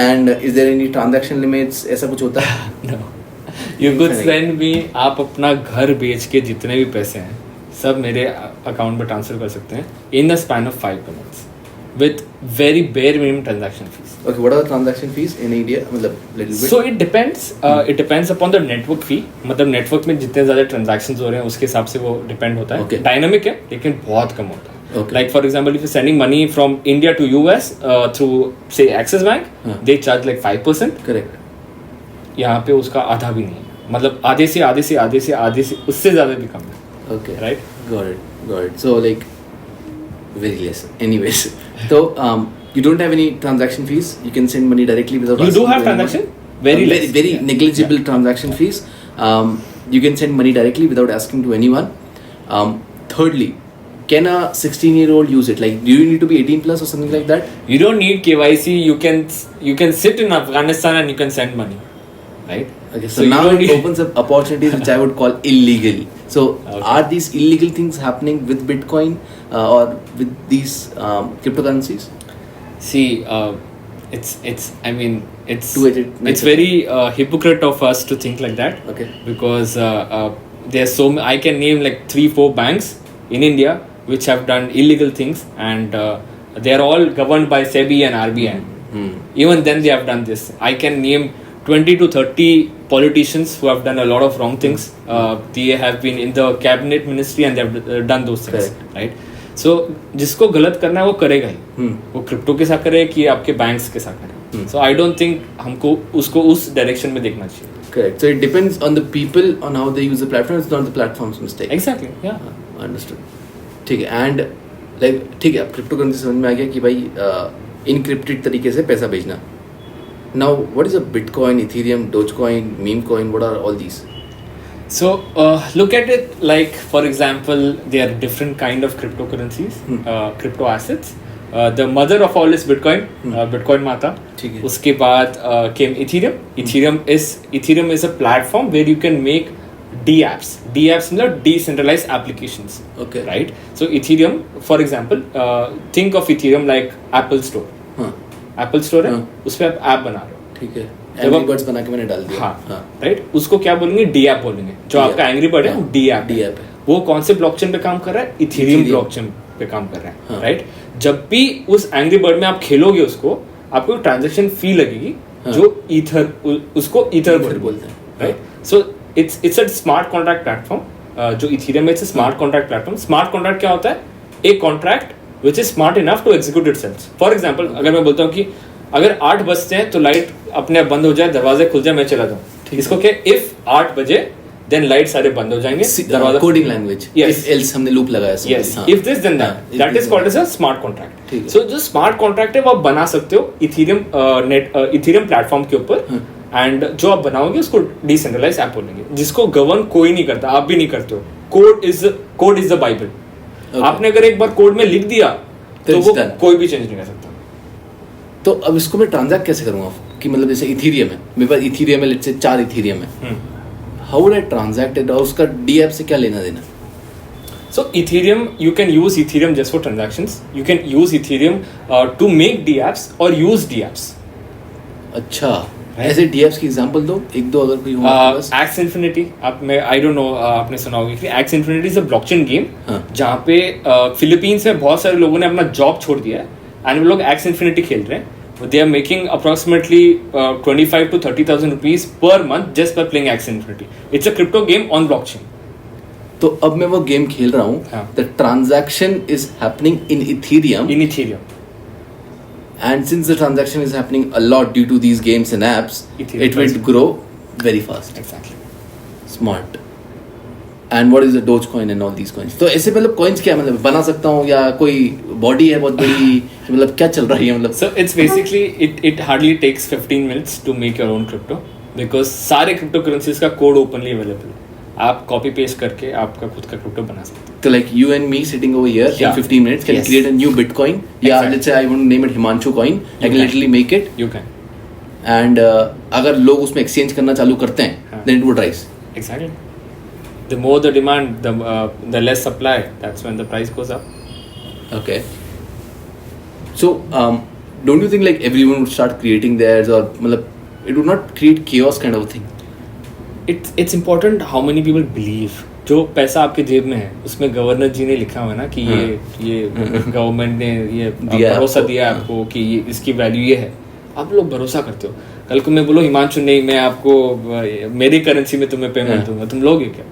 and is there any transaction limits ऐसा कुछ होता है No. You could Correct. send me, आप अपना घर बेच के जितने भी पैसे हैं सब मेरे अकाउंट में ट्रांसफर कर सकते हैं in the span of 5 minutes with very bare minimum transaction fees. okay what are the transaction fees in India मतलब little bit So it depends. It depends upon the network fee. मतलब network में जितने ज़्यादा transactions हो रहे हैं उसके हिसाब से वो डिपेंड होता है. Okay. डायनामिक है लेकिन बहुत कम होता है. Okay. Like for example, if you're sending money from India to US through say Axis Bank, they charge like 5%. correct यहाँ पे उसका आधा भी नहीं है. मतलब आधे से उससे ज़्यादा भी कम है. okay Right? got it so like very less anyways so you don't have any transaction fees you can send money directly without You do asking have to anyone. transaction? Very less. very Yeah. negligible transaction fees you can send money directly without asking to anyone thirdly can a 16-year-old use it like do you need to be 18 plus or something like that You don't need KYC. You can sit in Afghanistan and you can send money, right? okay so you now don't it need- opens up opportunities which I would call illegal so Okay. are these illegal things happening with Bitcoin or with these cryptocurrencies See, it's. I mean, it's. Two-edged It's knife. very hypocrite of us to think like that. Okay. Because there's I can name like 3-4 banks in India which have done illegal things, and they are all governed by SEBI and RBI. Even then, they have done this. I can name 20 to 30 politicians who have done a lot of wrong things. They have been in the cabinet ministry and they have done those things. Correct. Right. सो जिसको गलत करना है वो करेगा ही. वो crypto के साथ करे कि आपके बैंक्स के साथ करे. सो आई डोंट थिंक हमको उसको उस डायरेक्शन में देखना चाहिए. correct so it depends on the people on how they use the platform it's not the platform's mistake exactly. या अंडरस्टूड ठीक है एंड लाइक ठीक है अब क्रिप्टो करेंसी समझ में आ गया कि भाई इनक्रिप्टेड तरीके से पैसा भेजना now what is a bitcoin Ethereum Dogecoin meme coin what are all these So look at it like, for example, there are different kind of cryptocurrencies, crypto assets. The mother of all is Bitcoin, Bitcoin माता. ठीक है. उसके बाद came Ethereum. Ethereum is a platform where you can make DApps. DApps मतलब decentralized applications. Okay. Right. So Ethereum, for example, think of Ethereum like Apple Store. हाँ Apple Store है. हाँ. उस पे आप ऐप बना रहे हो. ठीक है जब एंग्री हम- बर्ड्स बना के मैंने डाल दिया हाँ राइट. उसको क्या बोलेंगे? डी ऐप बोलेंगे. जो DApp. आपका एंग्री बर्ड है वो हाँ, डी ऐप DApp है. वो कौन से ब्लॉकचेन पे काम कर रहा है? Ethereum Ethereum. ब्लॉकचेन पे काम कर रहा है. हाँ. राइट. जब भी उस एंग्री बर्ड में आप खेलोगे उसको आपको ट्रांजेक्शन फी लगेगी हाँ. जो ईथर उसको ईथर Ether बोलते हैं. हाँ. Right. So it's a smart contract platform. जो इथेरियम है it's a smart contract platform. Smart contract क्या होता है? एक contract which is smart enough to execute itself. For example अगर मैं बोलता हूँ कि अगर 8 बजते हैं तो लाइट अपने आप बंद हो जाए, दरवाजे खुल जाए, मैं चला जाऊँ. इसको क्या? इफ 8 बजे देन लाइट सारे बंद हो जाएंगे, दरवाजा coding language Yes. If else हमने लूप लगाया इसमें. यस. हाँ. इफ दिस देन हाँ, that if that this is then called as a that. Smart contract. ठीक है. सो जो स्मार्ट कॉन्ट्रैक्ट है वो आप बना सकते हो इथेरियम प्लेटफॉर्म के ऊपर. एंड जो आप बनाओगे उसको डिसेंट्रलाइज ऐप बोलेंगे जिसको गवर्न कोई नहीं करता. आप भी नहीं करते हो. Code is the Bible. Okay. आपने अगर एक बार कोड में लिख दिया तो it's वो done. कोई भी चेंज नहीं कर सकता. तो अब इसको मैं ट्रांजैक्ट कैसे करूँगा कि मतलब जैसे इथेरियम है मेरे पास इथेरियम है लेट्स से 4 इथेरियम है how would I transact it और उसका डी ऐप से क्या लेना देना. So Ethereum, you can use Ethereum just for transactions. You can use Ethereum to make DApps or use DApps. अच्छा ऐसे डी ऐप्स की एग्जांपल दो एक दो अगर कोई हो आपके पास. Axie Infinity, आप मैं आई डोंट नो आपने सुना होगा कि Axie Infinity is a blockchain game हाँ. जहाँ पे फिलीपींस में बहुत सारे लोगों ने अपना जॉब छोड़ दिया है एंड वो लोग Axie Infinity खेल रहे हैं. They are making approximately 25 to 30,000 rupees per month just by playing Axie Infinity. It's a crypto game on blockchain. तो अब मैं वो गेम खेल रहा हूँ हाँ. The transaction is happening in Ethereum In Ethereum. and since the transaction is happening a lot due to these games and apps Ethereum it will price. grow very fast. Exactly. Smart. And what is the Dogecoin and all these coins? तो ऐसे मतलब coins क्या मतलब बना सकता हूँ या कोई body है बहुत बड़ी मतलब क्या चल रही है मतलब. So it's basically it hardly takes 15 minutes to make your own crypto because सारे क्रिप्टो करेंसीज का कोड ओपनली अवेलेबल है, आप कॉपी पेस्ट करके आपका खुद का क्रिप्टो बना सकते हैं. So like you and me sitting over here Yeah. in 15 minutes can Yes. create a new Bitcoin. Yeah, Exactly. let's say I want to name it Himanshu coin. I can can. literally make it you can. and अगर लोग उसमें exchange करना चालू करते हैं हाँ. then it would rise. Exactly. The more the demand, the less supply. That's when the price goes up. Okay. So don't you think like everyone would start creating theirs or मतलब it would not create chaos kind of a thing? It's important how many people believe. जो पैसा आपके जेब में है उसमें governor जी ने लिखा हुआ है ना कि ये गवर्नमेंट ने ये भरोसा दिया आपको कि ये इसकी वैल्यू ये है, आप लोग भरोसा करते हो. कल को मैं बोलो हिमांशु नहीं मैं आपको मेरी करेंसी में तुम्हें पेमेंट दूंगा, तुम लोगे क्या?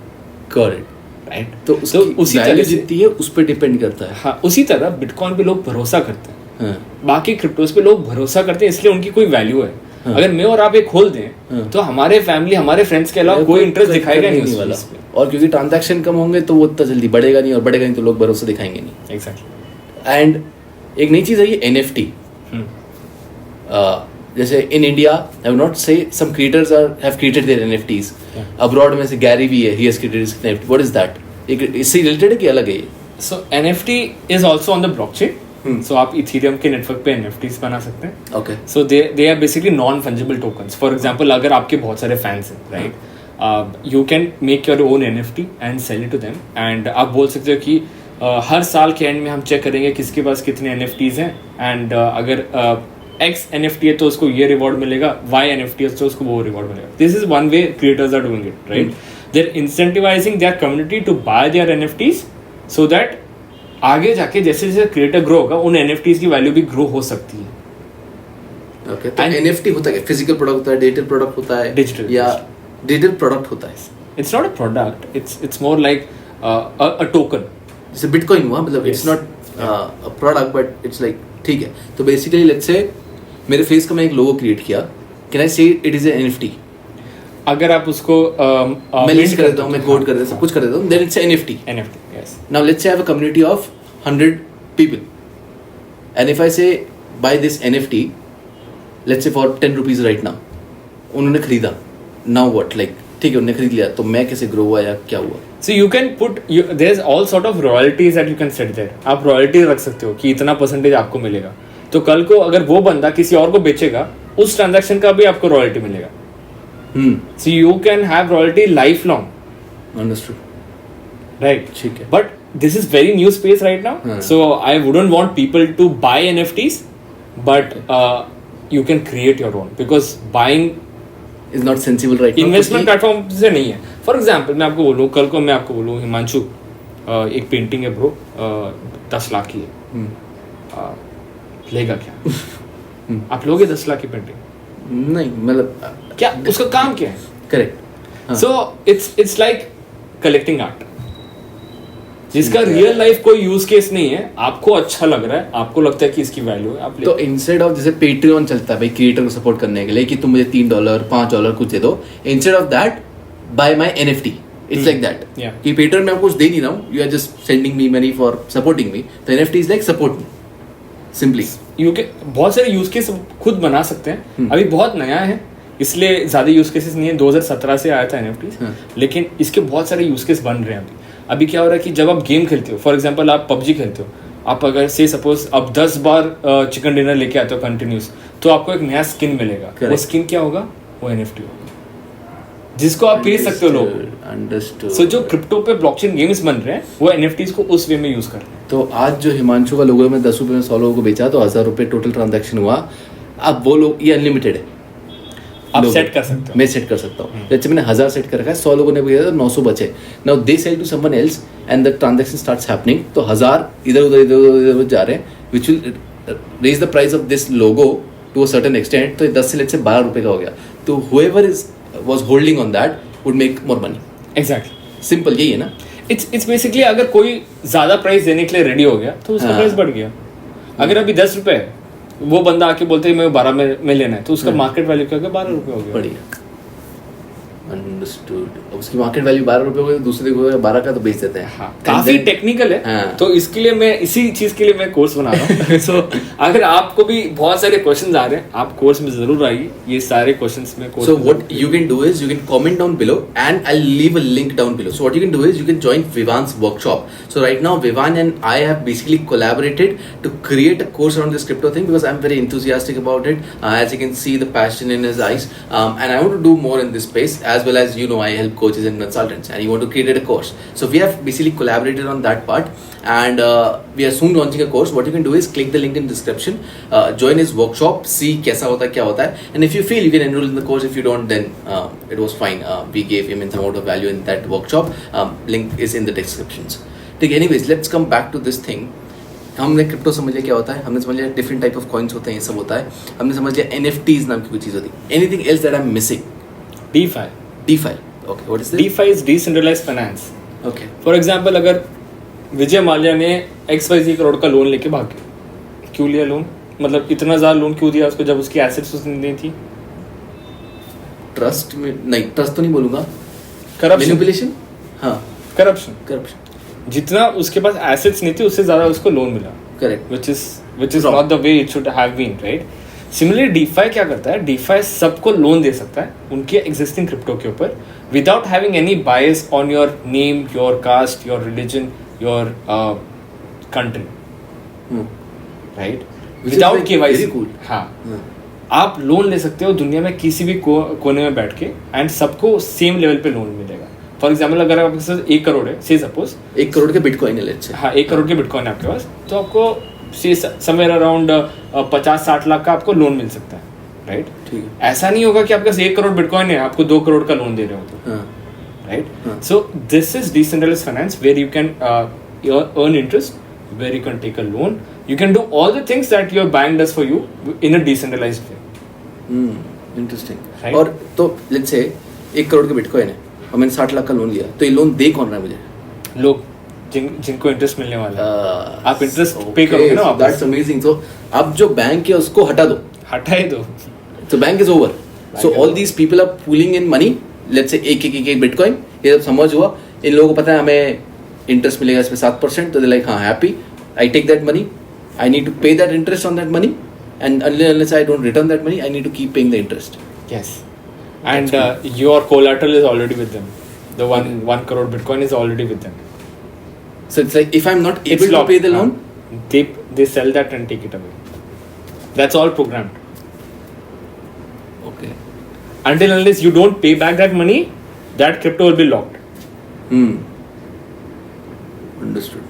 Correct. राइट. तो उसी तरह वैल्यू से- जितनी है उस पर डिपेंड करता है. हाँ, उसी तरह बिटकॉइन पे लोग भरोसा करते हैं. हाँ. बाकी क्रिप्टोज पे लोग भरोसा करते हैं इसलिए उनकी कोई वैल्यू है. हाँ. अगर मैं और आप एक खोल दें तो हमारे फैमिली हमारे फ्रेंड्स के अलावा कोई इंटरेस्ट दिखाएगा नहीं उस वाला. चीज़ पे. और क्योंकि ट्रांजैक्शन कम होंगे तो वो इतना जल्दी बढ़ेगा नहीं और बढ़ेगा नहीं तो लोग भरोसा दिखाएंगे नहीं. एग्जैक्टली. एंड एक नई चीज़ है ये NFT. जैसे in India I will not say some creators have created their NFTs. Abroad में से गैरी भी है, he has created his NFT. What is that? इससे रिलेटेड है कि अलग है ये? So NFT is also on the blockchain. So आप इथेरियम के नेटवर्क पे NFTs बना सकते हैं. Okay. So they are basically non fungible tokens. For example अगर आपके बहुत सारे फैंस हैं right, you can make your own NFT and sell it to them. And आप बोल सकते हो कि हर साल के एंड में हम चेक करेंगे किसके पास कितने NFTs हैं एंड अगर X NFT है तो उसको ये रिवॉर्ड मिलेगा, Y NFT है तो उसको वो रिवॉर्ड मिलेगा. This is one way creators are doing it right. They are incentivising their community to buy their NFTs so that आगे जाके जैसे जैसे क्रिएटर ग्रो होगा उन NFTs की वैल्यू भी ग्रो हो सकती है. ओके. तो NFT होता है, फिजिकल प्रोडक्ट होता है, डिजिटल प्रोडक्ट होता है, Digital. या डिजिटल प्रोडक्ट होता है? It's not a product. It's more like a token. जैसे बिटकॉइन हुआ, मतलब it's Yes. Not a product but it's like ठीक है. तो बेसिकली लेट्स से मेरे फेस का मैं एक लोगो क्रिएट किया, कैन आई से इट इज एन NFT? अगर आप उसको मैं लिस्ट कर देता हूँ, मैं कोड कर देता हूँ, सब कुछ कर देता हूँ, then it's NFT. NFT, yes. Now let's say I have a community of 100 people, and if I say buy this NFT, let's say for 10 rupees right now, उन्होंने खरीदा, now what? Like ठीक है उन्होंने खरीद लिया, तो मैं कैसे ग्रो हुआ या क्या हुआ? So you can put there's all sort of royalties that you can set there. आप royalty रख सकते हो कि इतना परसेंटेज आपको मिलेगा. तो कल को अगर वो बंदा किसी और को बेचेगा उस ट्रांजैक्शन का भी आपको रॉयल्टी मिलेगा. So you can have royalty lifelong. Understood. Right. ठीक है. But this is very new space right now. हाँ. So I wouldn't want people to buy NFTs, but you can create your own because buying Is not sensible right now. Investment क्योंकि- platform से नहीं है. For example मैं आपको बोलूँ कल को मैं आपको बोलूँ हिमांशु एक पेंटिंग है ब्रो 10 लाख की है, लेगा क्या? आप लोगे 10 लाख की पेंटिंग? नहीं मतलब क्या उसका काम क्या है? Correct. So it's like collecting art जिसका रियल लाइफ कोई यूज केस नहीं है, आपको अच्छा लग रहा है, आपको लगता है कि इसकी वैल्यू है, आप तो इंस्टेड ऑफ जैसे पेट्रियन चलता है भाई क्रिएटर को सपोर्ट करने के लिए कि तुम मुझे $3 $5 कुछ दे दो, instead of that buy my NFT. It's like that Yeah. कि पेट्रियन में आपको कुछ दे नहीं रहा हूँ, you are just sending me money for supporting me. तो NFT is like support me simply. यू के बहुत सारे यूज केस खुद बना सकते हैं. अभी बहुत नया है इसलिए ज्यादा यूज केसेस नहीं है. 2017 से आया था NFT, लेकिन इसके बहुत सारे यूज केस बन रहे हैं. अभी क्या हो रहा है कि जब आप गेम खेलते हो, फॉर एग्जांपल आप PUBG खेलते हो, आप अगर से सपोज अब 10 बार चिकन डिनर लेके आते हो कंटिन्यूस, तो आपको एक नया स्किन मिलेगा. वो स्किन क्या होगा? वो NFT होगा जिसको आप बेच सकते हो लोग. अंडरस्टूड. सो जो क्रिप्टो पे ब्लॉकचेन गेम्स बन रहे हैं वो NFTs को उस वे में यूज कर रहे हैं. तो आज जो हिमांशु का लोगो में 10 रुपये में 100 लोगों को बेचा तो 1000 रुपये टोटल ट्रांजैक्शन हुआ. अब वो लोग ये अनलिमिटेड है, आप सेट कर सकते हो. मैं सेट कर सकता हूँ. जैसे मैंने 1000 सेट कर रखा है, 100 लोगों ने भेजा तो 900 बचे. Now they sell to someone else and the transaction starts happening. तो 1000 इधर उधर जा रहे हैं which will raise the price of this logo to a certain extent. तो 10 से लेट से 12 रुपये का हो गया. तो whoever is was holding on that would make more money. Exactly. Simple यही है ना. इट्स बेसिकली अगर कोई ज्यादा प्राइस देने के लिए रेडी हो गया तो उसका हाँ. प्राइस बढ़ गया. अगर अभी 10 रुपए है, वो बंदा आके बोलते है मैं 12 में लेना है, तो उसका मार्केट वैल्यू क्या हो गया? 12 रुपए हो गया. बढ़िया. अंडरस्टूड. उसकी मार्केट वैल्यू 12 रुपए हो गई, दूसरे को 12 का तो बेच देते हैं. हाँ, काफी टेक्निकल है. हाँ. तो इसके लिए मैं इसी चीज के लिए मैं कोर्स बना रहा हूँ. सो अगर आपको भी बहुत सारे क्वेश्चंस आ रहे हैं, आप कोर्स में जरूर आइए. ये सारे क्वेश्चंस में course. So what you can do is you can comment down below and I'll leave a link down below. So what you can do is you can join Vivan's workshop. So right now Vivan and I have basically collaborated to create a course around this crypto thing because I'm very enthusiastic about it. As you can see the passion in his eyes, and I want to do more in this space, as well as, you know, I help coaches and consultants, and you want to create a course. So we have basically collaborated on that part, and we are soon launching a course. What you can do is click the link in description, join his workshop, see कैसा होता है क्या होता है, and if you feel you can enroll in the course. If you don't, then it was fine. We gave immense amount of value in that workshop. Link is in the descriptions. ठीक है. Anyways, let's come back to this thing. हमने crypto समझ लिया क्या होता है, हमने समझ लिया डिफरेंट टाइप ऑफ कॉइन्स होते हैं, ये सब होता है, हमने समझ लिया NFTs नाम की कोई चीज़ होती है. Anything else that I am missing? DeFi. DeFi. Okay, what is this? DeFi is decentralized finance. Okay. For example, अगर विजय माल्या ने XYZ करोड़ का लोन लेके भाग गया, क्यों लिया लोन? मतलब इतना ज़्यादा लोन क्यों दिया उसको जब उसकी एसेट्स उसने नहीं थी? ट्रस्ट में नहीं, ट्रस्ट तो नहीं बोलूंगा, करप्शन. मैनिपुलेशन. हाँ, करप्शन. जितना उसके पास एसेट्स नहीं थे उससे ज़्यादा उसको लोन मिला. Correct. which is not the way it should have been, right? Similarly, DeFi क्या करता है? DeFi सबको लोन दे सकता है उनके existing क्रिप्टो के ऊपर without having any bias on your name, your caste, your religion, your country, right? Without KYC. Very cool. हाँ. आप लोन ले सकते हो दुनिया में किसी भी कोने में बैठ के, एंड सबको सेम लेवल पे लोन मिलेगा. फॉर एग्जाम्पल, अगर आपके पास 1 करोड़ है, से सपोज 1 करोड़ के बिटकॉइन है, लेट्स से. हाँ, 1 करोड़ के बिटकॉइन है आपके पास, तो आपको समवेयर अराउंड 50-60 लाख का आपको लोन मिल सकता है, राइट? ठीक है. ऐसा नहीं होगा कि आपके पास 1 करोड़ बिटकॉइन है, आपको 2 करोड़ का लोन दे रहे हो तो, हाँ. Right? So this is decentralised finance where you can earn interest, where you can take a loan, you can do all the things that your bank does for you in a decentralized way. Interesting. Right. और तो let's say 1 crore के bitcoin है और मैंने 60 लाख का loan लिया, तो ये लोन दे कौन रहा है मुझे? लोग जिनको इंटरेस्ट मिलने वाला है, आप इंटरेस्ट पे करोगे ना वापस. That's amazing. सो अब जो बैंक है उसको हटा दो, हटाए दो, तो bank is over. So all these people are pooling in money, let's say एक बिटकॉइन. ये सब समझ हुआ, इन लोगों को पता है हमें इंटरेस्ट मिलेगा इसमें 7%, तो दे लाइक हाँ happy, I take that money, I need to pay that interest on that money, and unless I don't return that money, I need to keep paying the interest. yes, and your collateral is already with them. The 1 crore Bitcoin is already with them. So it's like if I'm not It's able to locked. pay the loan, They sell that and take it away. That's all programmed. okay. Until unless you don't pay back that money, that crypto will be locked. Understood.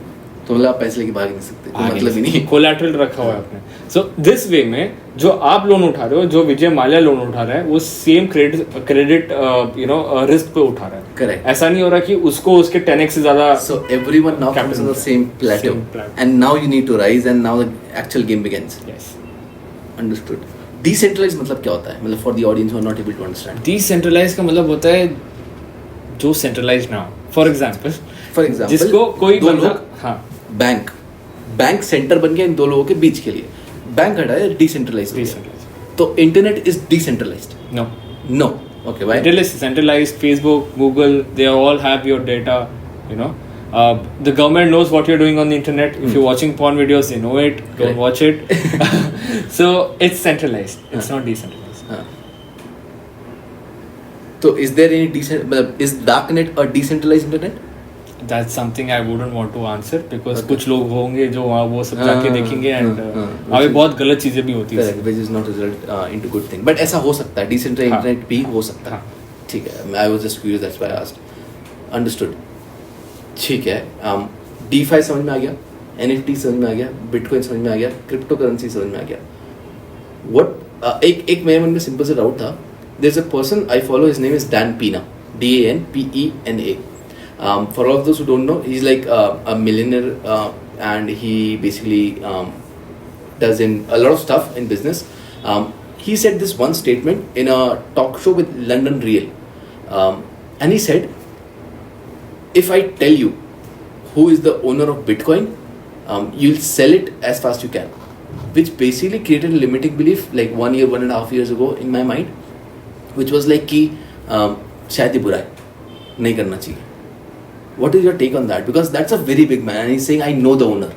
तो मतलब आप पैसे लेके भाग नहीं सकते, कोई मतलब ही नहीं. कोलैटरल रखा हुआ है आपने. सो दिस वे में जो आप लोन उठा रहे हो, जो विजय माल्या लोन उठा रहा है, वो सेम क्रेडिट रिस्क पे उठा रहा है. Correct. ऐसा नहीं हो रहा कि उसको उसके 10x से ज्यादा. So everyone now comes on the same plateau, and now you need to rise, and now the actual game begins. Yes. Understood. Decentralized मतलब क्या होता है? मतलब for the audience who are not able to understand. Decentralized का मतलब होता है जो centralized ना हो. For example, जिसको कोई दो बंदा, लोग, हाँ, बैंक सेंटर बन गया इन दो लोगों के बीच के लिए. बैंक हटा है, डिसेंट्रलाइज्ड. decentralized. तो internet is decentralised. No. No. Okay, why? It is centralized. Facebook, Google, they all have your data. You know, the government knows what you're doing on the internet. If you're watching porn videos, they know it. Don't watch it. So it's centralized. It's not decentralized. हाँ. तो is there any मतलब is darknet a decentralized internet? That's something I wouldn't want to answer because कुछ लोग होंगे जो वहाँ वो सब जाके देखेंगे and वहाँ पे बहुत गलत चीजें भी होती हैं. Which is not result into good thing. But ऐसा हो सकता है, decentralized हाँ. internet भी हो सकता है. हाँ. ठीक है. I was just curious, that's why I asked. Understood. ठीक है. DeFi समझ में आ गया, NFT समझ में आ गया, Bitcoin समझ में आ गया, क्रिप्टो करेंसी समझ में आ गया. What एक मेरे मन में सिंपल सा डाउट था. There's a person I follow. His name is Dan Pena. DANPENA. For all of those who don't know, he's like a millionaire, and he basically does in a lot of stuff in business. He said this one statement in a talk show with London Real, and he said, "If I tell you who is the owner of Bitcoin, you'll sell it as fast you can," which basically created a limiting belief like 1 year, 1.5 years ago in my mind, which was like कि शायद ये बुरा है, नहीं करना चाहिए. What is your take on that? Because that's a very big man and he's saying I know the owner.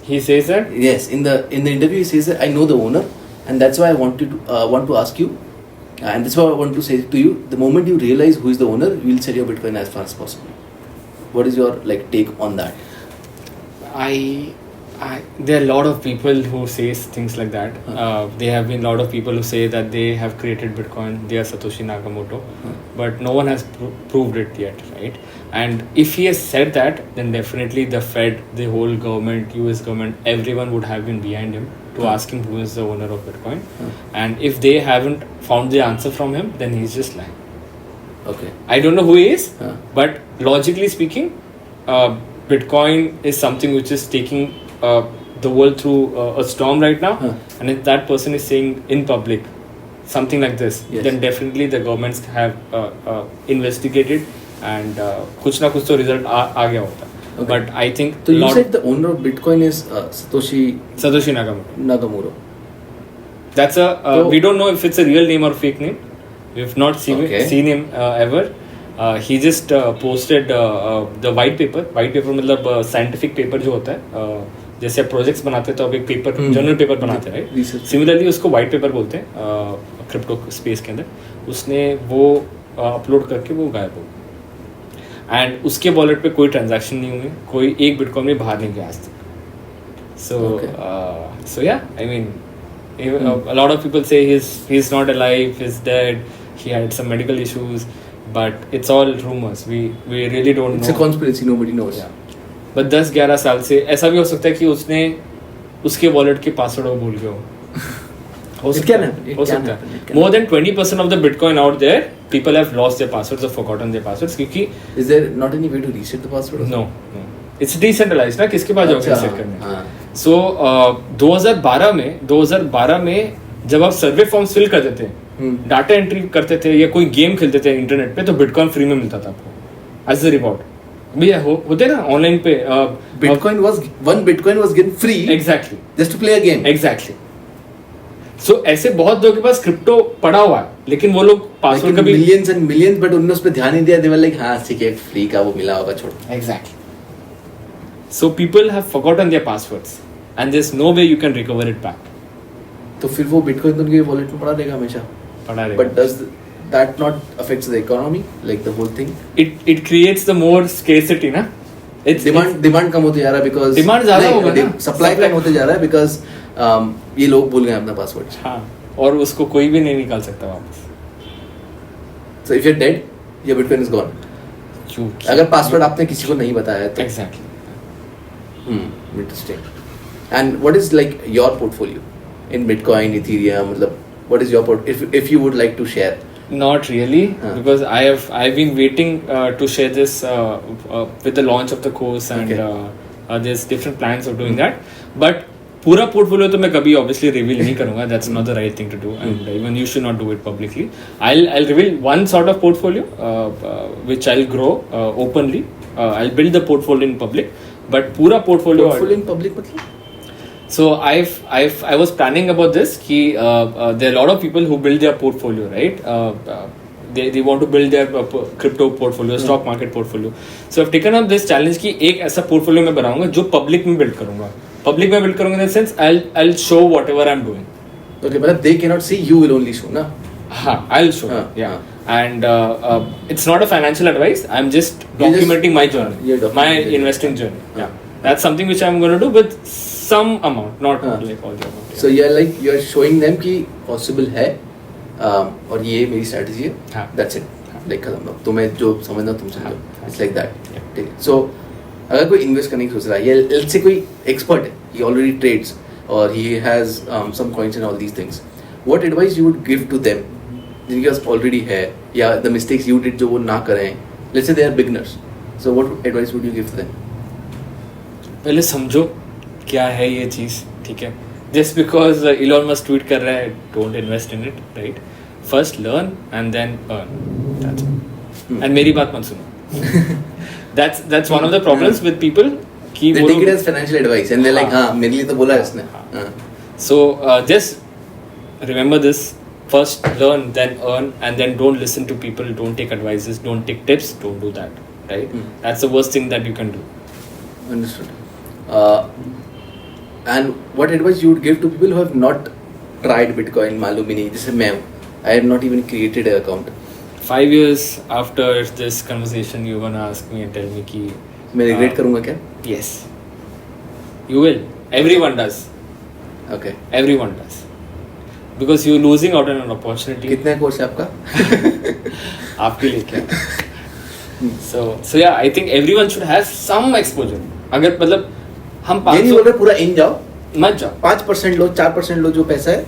He says that? Yes, in the interview he says that I know the owner, and that's why I want to ask you, and that's why I want to say to you, the moment you realize who is the owner, you will sell your Bitcoin as fast as possible. What is your take on that? There are a lot of people who say things like that. There have been a lot of people who say that they have created Bitcoin, they are Satoshi Nakamoto, but no one has proved it yet, right? And if he has said that, then definitely the Fed, the whole government, US government, everyone would have been behind him to ask him who is the owner of Bitcoin. And if they haven't found the answer from him, then he's just lying. Okay. I don't know who he is, but logically speaking, Bitcoin is something which is taking the world through a storm right now. And if that person is saying in public something like this, then definitely the governments have investigated and कुछ ना कुछ तो result आ गया होता. Okay. But I think So you said the owner of Bitcoin is Satoshi Nakamoto. That's we don't know if it's a real name or fake name. We've not seen him ever. He just posted the white paper. White paper मतलब scientific paper जो होता है, जैसे आप projects बनाते हैं तो आप एक पेपर जर्नल पेपर बनाते हैं, राइट? सिमिलरली उसको वाइट पेपर बोलते हैं क्रिप्टो स्पेस के अंदर. उसने वो अपलोड करके वो गायब हो, एंड उसके वॉलेट पे कोई ट्रांजैक्शन नहीं हुए, कोई एक बिटकॉइन भी बाहर नहीं गया आज तक. So yeah, I mean, a lot of people say he's not alive, he's dead, he had some medical issues, but it's all rumors. We really don't know. It's a conspiracy, nobody knows. Yeah. But 10-11 साल से ऐसा भी हो सकता है कि उसने उसके वॉलेट के पासवर्ड वो भूल गया हो सकता है. More than 20% of the Bitcoin out there, people have lost their passwords or forgotten their passwords. क्योंकि is there not any way to reset the password? No. It's decentralized ना, किसके पास जाओगे reset करने? So 2012 में जब आप सर्वे फॉर्म्स फिल करते थे, डाटा एंट्री करते थे या कोई गेम खेलते थे इंटरनेट पे, तो बिटकॉइन फ्री में मिलता था आपको एज अ रिवॉर्ड. भैया होते ना ऑनलाइन पे Bitcoin was given free. Exactly. Just to play a game. Exactly. So ऐसे बहुत लोगों के पास क्रिप्टो पड़ा हुआ है, लेकिन वो लोग पासवर्ड कभी millions and millions, but उन्होंने उस पे ध्यान नहीं दिया. They were like, हाँ ठीक है, फ्री का वो मिला होगा, छोड़. Exactly. So people have forgotten their passwords, and there's no way you can recover it back. तो फिर वो Bitcoin तो उनके वॉलेट में पड़ा रहेगा हमेशा. पड़ा रहेगा. But does that not affects the economy, like the whole thing? It creates the more scarcity ना. डिमांड कम होते जा रहा है because डिमांड ज्यादा होगा ना, सप्लाई कम होते जा रहा है because ये लोग भूल गए अपना पासवर्ड. हाँ, और उसको कोई भी नहीं निकाल सकता वापस. So if you're dead, your Bitcoin is gone. अगर पासवर्ड आपने किसी को नहीं बताया तो. Exactly. Interesting. And what is like your portfolio in Bitcoin, Ethereum? मतलब what is your if you would like to share? Not really, because I've been waiting to share this with the launch of the course, and there's different plans of doing that. But पूरा portfolio तो मैं कभी obviously reveal नहीं करूँगा. That's not the right thing to do, and even you should not do it publicly. I'll reveal one sort of portfolio which I'll grow openly. I'll build the portfolio in public, but पूरा portfolio in public मतलब? So I was planning about this कि there are a lot of people who build their portfolio, right? They want to build their crypto portfolio, stock market portfolio. So I've taken up this challenge कि एक ऐसा portfolio मैं बनाऊंगा जो public में build करूंगा. Public में build करूंगा in the sense I'll show whatever I'm doing. Okay, मतलब they cannot see, you will only show ना? हाँ, I'll show. Yeah. And it's not a financial advice. I'm just documenting my journey, my investing journey. Yeah. That's something which I'm going to do with some amount, not like all the amount. Yeah. So you're showing them कि possible है और ये मेरी strategy है. That's it. Like खत्म. तुम्हें जो समझना तुम समझो. It's like that. ठीक है. So अगर कोई इन्वेस्ट करने की सोच रहा है या let's say कोई एक्सपर्ट है, he already trades or he has some coins and all these things, what advice you would give to them जिनके पास already है या the mistakes you did जो वो ना करें, let's say they are beginners, so what advice would you give to them? पहले समझो क्या है ये चीज़, ठीक है? Just because Elon Musk tweet कर रहा है, don't invest in it, right? First learn and then earn. That's it. And मेरी बात मत सुनो. That's one of the problems with people कि they take it as financial advice and they're like हाँ मेरे लिए तो बोला है उसने. So just remember this, first learn, then earn, and then don't listen to people, don't take advices, don't take tips, don't do that, right? That's the worst thing that you can do. Understood. And what advice you would give to people who have not tried Bitcoin? मालूम ही नहीं, जैसे मैं हूँ, I have not even created an account. 5 years after this conversation, you're gonna ask me and tell me कि मैं regret करूँगा क्या? yes, you will. Everyone does. Okay. Everyone does. Because you're losing out on an opportunity. कितना course है आपका? आपके लिए क्या? So yeah, I think everyone should have some exposure. अगर मतलब हम ये नहीं बोल रहे पूरा इन जाओ, मत जाओ, 5% लो, 4% लो जो पैसा है,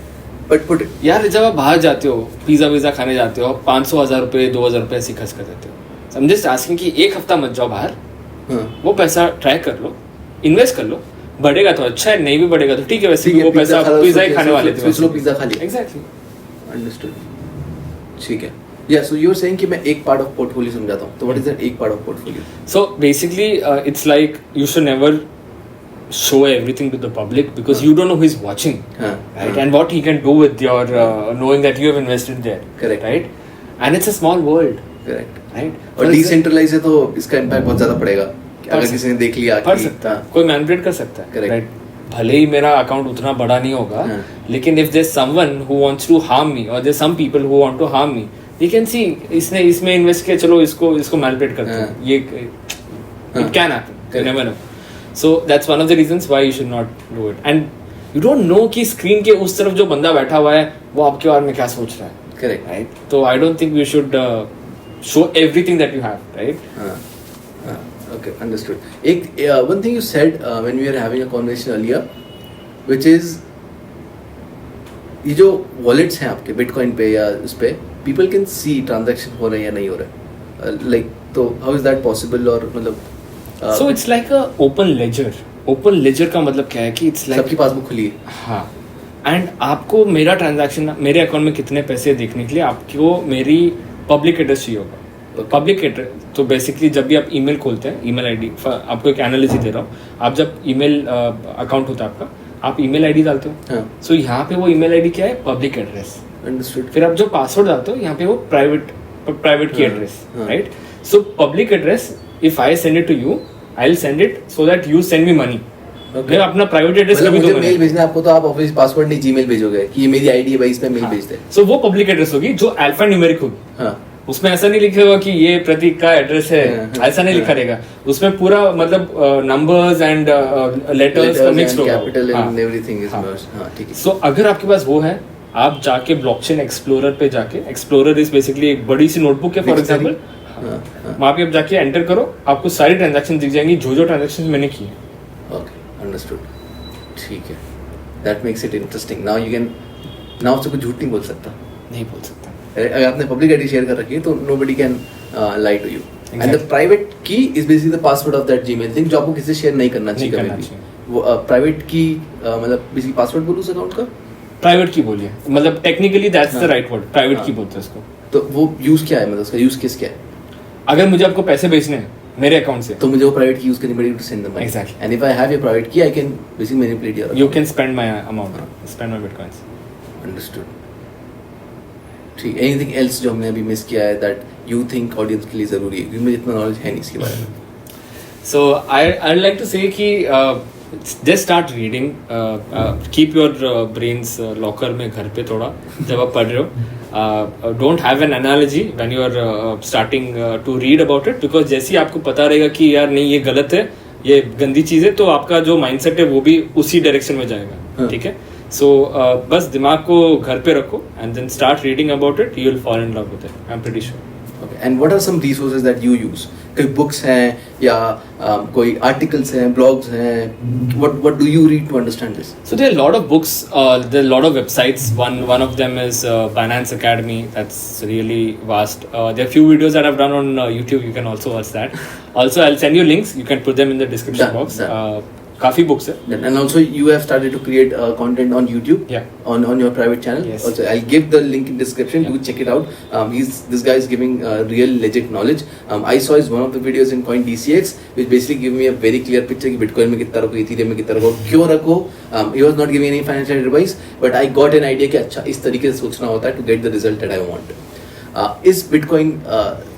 but put it. यार जब आप बाहर जाते हो, पिज़्ज़ा खाने जाते हो, 500,000 रुपये 2,000 रुपये ऐसे खर्च कर देते हो. So I'm just asking कि एक हफ्ता मत जाओ बाहर, वो पैसा ट्राई कर लो, इन्वेस्ट कर लो, बढ़ेगा तो अच्छा है, नहीं भी बढ़ेगा तो ठीक है, वैसे भी वो पैसा पिज़्ज़ा ही खाने वाले थे. पिज़्ज़ा खा लिया. Exactly. Understood. ठीक है. Yeah, so you're saying कि मैं एक part of portfolio समझाता हूँ. So what is that एक part of portfolio? So basically, it's like you should never show everything to the public because you don't know who is watching, right? And what he can do with your knowing that you have invested there. Correct. Right? And it's a small world. Correct. Right? और decentralized है तो इसका impact बहुत ज़्यादा पड़ेगा. अगर किसी ने देख लिया पढ़ सकता है, कोई मैनिपुलेट कर सकता है. Correct. Right? भले ही मेरा अकाउंट उतना बड़ा नहीं होगा, लेकिन if there's someone who wants to harm me or there's some people who want to harm me, they can see इसने इसमें इन्वेस्ट किया, चलो इसको मैनिपुलेट करते हैं. ये it can happen. You never know. So that's one of the reasons why you should not do it. And you don't know कि screen के उस तरफ जो बंदा बैठा हुआ है वो आपके बारे में क्या सोच रहा है. Correct. Right? So I don't think you should show everything that you have. Right? Okay, understood. One thing you said when we were having a conversation earlier, which is ये जो wallets हैं आपके Bitcoin पे या उस पे, people can see transaction हो रहे हैं या नहीं हो रहे. Like तो how is that possible? और मतलब So it's like a open ledger. Open ledger का मतलब क्या है कि it's like सबकी पासबुक खुली है. हाँ. And आपको मेरा ट्रांजैक्शन, मेरे अकाउंट में कितने पैसे देखने के लिए आपको मेरी पब्लिक एड्रेस चाहिए होगा. पब्लिक एड्रेस तो बेसिकली जब भी आप ईमेल खोलते हैं, ईमेल आईडी, आपको एक एनालिसिस दे रहा हूँ, आप जब ईमेल अकाउंट होता है आपका, आप ईमेल आईडी डालते हो. सो यहाँ पे वो ईमेल आईडी क्या है? Public address. अंडरस्टूड. फिर आप जो पासवर्ड डालते हो यहाँ पे वो private key address. Right? So public address, if I send it to you, I will send it so that you send me money. मैं अपना प्राइवेट एड्रेस कभी मुझे मेल भेजना है आपको तो आप ऑफिस पासवर्ड नहीं जीमेल भेजोगे कि ये मेरी आईडी है भाई, इस पे मेल भेज दे. सो वो पब्लिक एड्रेस होगी जो अल्फा न्यूमेरिक होगी. उसमें ऐसा नहीं लिखेगा कि ये प्रतीक का एड्रेस है, ऐसा नहीं लिखा रहेगा. उसमें पूरा मतलब नंबर्स एंड लेटर्स का मिक्स होगा. Capital and everything is merged. हां ठीक है. सो अगर आपके पास वो है, आप जाके ब्लॉकचेन एक्सप्लोरर पे जाके, एक्सप्लोरर इज बेसिकली एक बड़ी सी नोटबुक है फॉर एग्जांपल, वहां पे आप जाके एंटर करो, आपको सारी ट्रांजैक्शन दिख जाएंगी जो ट्रांजैक्शंस मैंने की है. Okay, understood. ठीक है. That makes it interesting. Now you can, now से कुछ झूठ नहीं बोल सकता. नहीं बोल सकता. अगर आपने पब्लिक आईडी शेयर कर रखी है तो nobody can lie to you. And the private key is basically the password of that Gmail thing जो आपको किसी से शेयर नहीं करना चाहिए कभी भी. वो प्राइवेट की मतलब बेसिकली पासवर्ड बोलूं उस अकाउंट का. प्राइवेट की बोलिए, मतलब technically that's the right word. Private की बोलते हैं उसको. तो वो यूज क्या है, मतलब उसका यूज केस क्या है? अगर मुझे आपको पैसे भेजने हैं मेरे अकाउंट से तो मुझे वो प्राइवेट की यूज करनी पड़ेगी to send the money. Exactly. And if I have your private key I can basically manipulate your. You can spend my amount, spend my bitcoins. Understood. ठीक. एनीथिंग एल्स जो हमने अभी मिस किया है that you think audience के लिए जरूरी है, क्योंकि मुझे इतना नॉलेज है नहीं इसके बारे में. सो आई लाइक टू से कि just start reading, keep your brains locker में घर पे थोड़ा जब आप पढ़ रहे हो. Don't have an analogy when you are starting to read about it, because जैसे ही आपको पता रहेगा कि यार नहीं ये गलत है, ये गंदी चीज़ है, तो आपका जो माइंडसेट है वो भी उसी डायरेक्शन में जाएगा. ठीक है. सो बस दिमाग को घर पे रखो and then start reading about it, you will fall in love with it. I am pretty sure. Okay. And what are some resources that you use? कोई बुक्स हैं या कोई आर्टिकल्स हैं, ब्लॉग्स हैं? What do you read to understand this? So there are a lot of books, there are a lot of websites. One of them is Binance Academy. That's really vast. There are few videos that I've done on YouTube. You can also watch that. Also, I'll send you links. You can put them in the description box. काफी books है. And also you have started to create content on YouTube. Yeah. On your private channel. Yes. Also, I'll give the link in description. Do check it out. This guy is giving real legit knowledge. I saw his one of the videos in Coin DCX, which basically give me a very clear picture कि Bitcoin में कितना रखो, Ethereum में कितना रखो, क्यों रखो. He was not giving any financial advice, but I got an idea कि अच्छा इस तरीके से सोचना होता है to get the result that I want. Is Bitcoin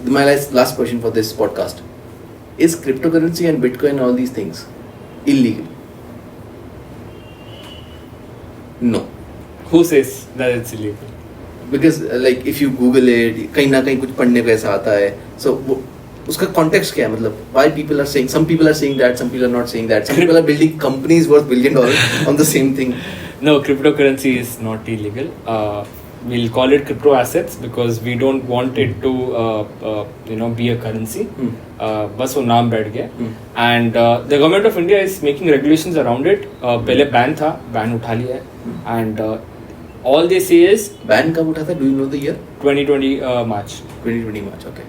my last question for this podcast? Is cryptocurrency and Bitcoin and all these things illegal? No. Who says that it's illegal? Because like if you Google it, कहीं ना कहीं कुछ पढ़ने को ऐसा आता है. So उसका context क्या है, मतलब why people are saying, some people are saying that, some people are not saying that, some people are building companies worth $1 billion on the same thing. No, cryptocurrency is not illegal. We'll call it crypto assets because we don't want it to be a currency. बस वो नाम बैठ गया. And the government of India is making regulations around it. पहले ban था, ban उठा लिया है. And all they say is ban कब उठा था? Do you know the year? 2020 March. 2020 March. Okay.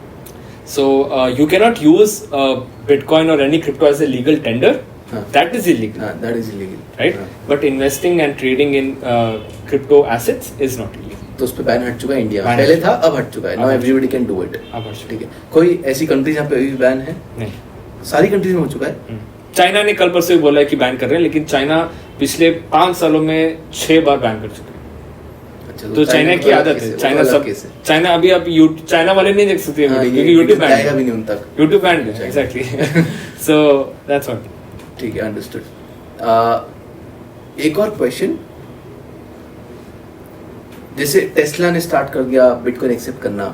So you cannot use Bitcoin or any crypto as a legal tender. That is illegal. That is illegal. Right? But investing and trading in crypto assets is not illegal. तो उस पे ban हट चुका है India में. पहले था, अब हट चुका है. Now everybody can do it. ठीक है. कोई ऐसी कंट्री जहाँ पे अभी बैन है? नहीं. सारी कंट्रीज में हो चुका है. चाइना ने कल परसों बोला है कि बैन कर रहे हैं, लेकिन चाइना पिछले 5 सालों में 6 बार बैन कर चुके हैं. अच्छा, तो चाइना की आदत है. चाइना अभी आप चाइना वाले नहीं देख सकते क्योंकि यूट्यूब बैन है. नहीं उन तक यूट्यूब बैन है. एग्जैक्टली. So that's what. ठीक है, अंडरस्टूड. एक और क्वेश्चन. जैसे टेस्ला ने स्टार्ट कर दिया बिटकॉइन एक्सेप्ट करना,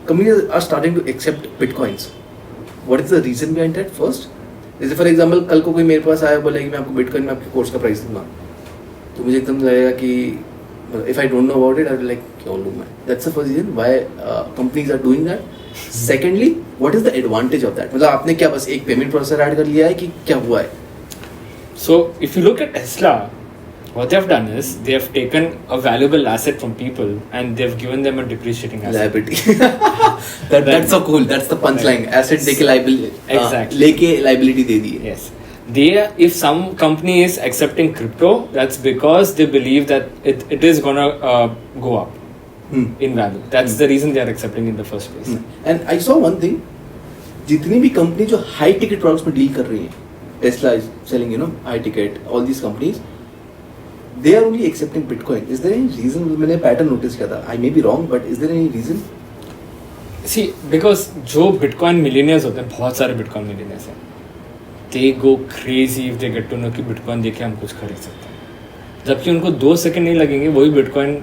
companies are starting to accept bitcoins. What is the reason behind that? First, जैसे फॉर एग्जांपल कल को कोई मेरे पास आया बोला कि मैं आपको बिटकॉइन में आपके कोर्स का प्राइस दूंगा, तो मुझे एकदम लगेगा कि if I don't know about it I will like क्यों लूँ मैं. That's the first reason why companies are doing that. Secondly, what is the advantage of that? मतलब आपने क्या बस एक पेमेंट प्रोसेसर ऐड कर लिया है कि क्या हुआ है? So if you look at Tesla, what they have done is they have taken a valuable asset from people and they've given them a depreciating asset. Liability. That's so cool. That's the punchline. Asset देके liability. Exactly. लेके liability दे दी है. Yes. If some company is accepting crypto, that's because they believe that it is gonna go up in value. That's the reason they are accepting in the first place. And I saw one thing. जितनी भी company जो high ticket products में deal कर रही है, Tesla is selling, high ticket. All these companies, they are only accepting Bitcoin. Is there any reason? मैंने pattern notice किया था. I may be wrong, but is there any reason? See, because जो Bitcoin millionaires होते हैं, बहुत सारे Bitcoin millionaires हैं, they go crazy if they get to know कि Bitcoin देके हम कुछ खरीद सकते हैं. जबकि उनको 2 सेकंड नहीं लगेंगे वही Bitcoin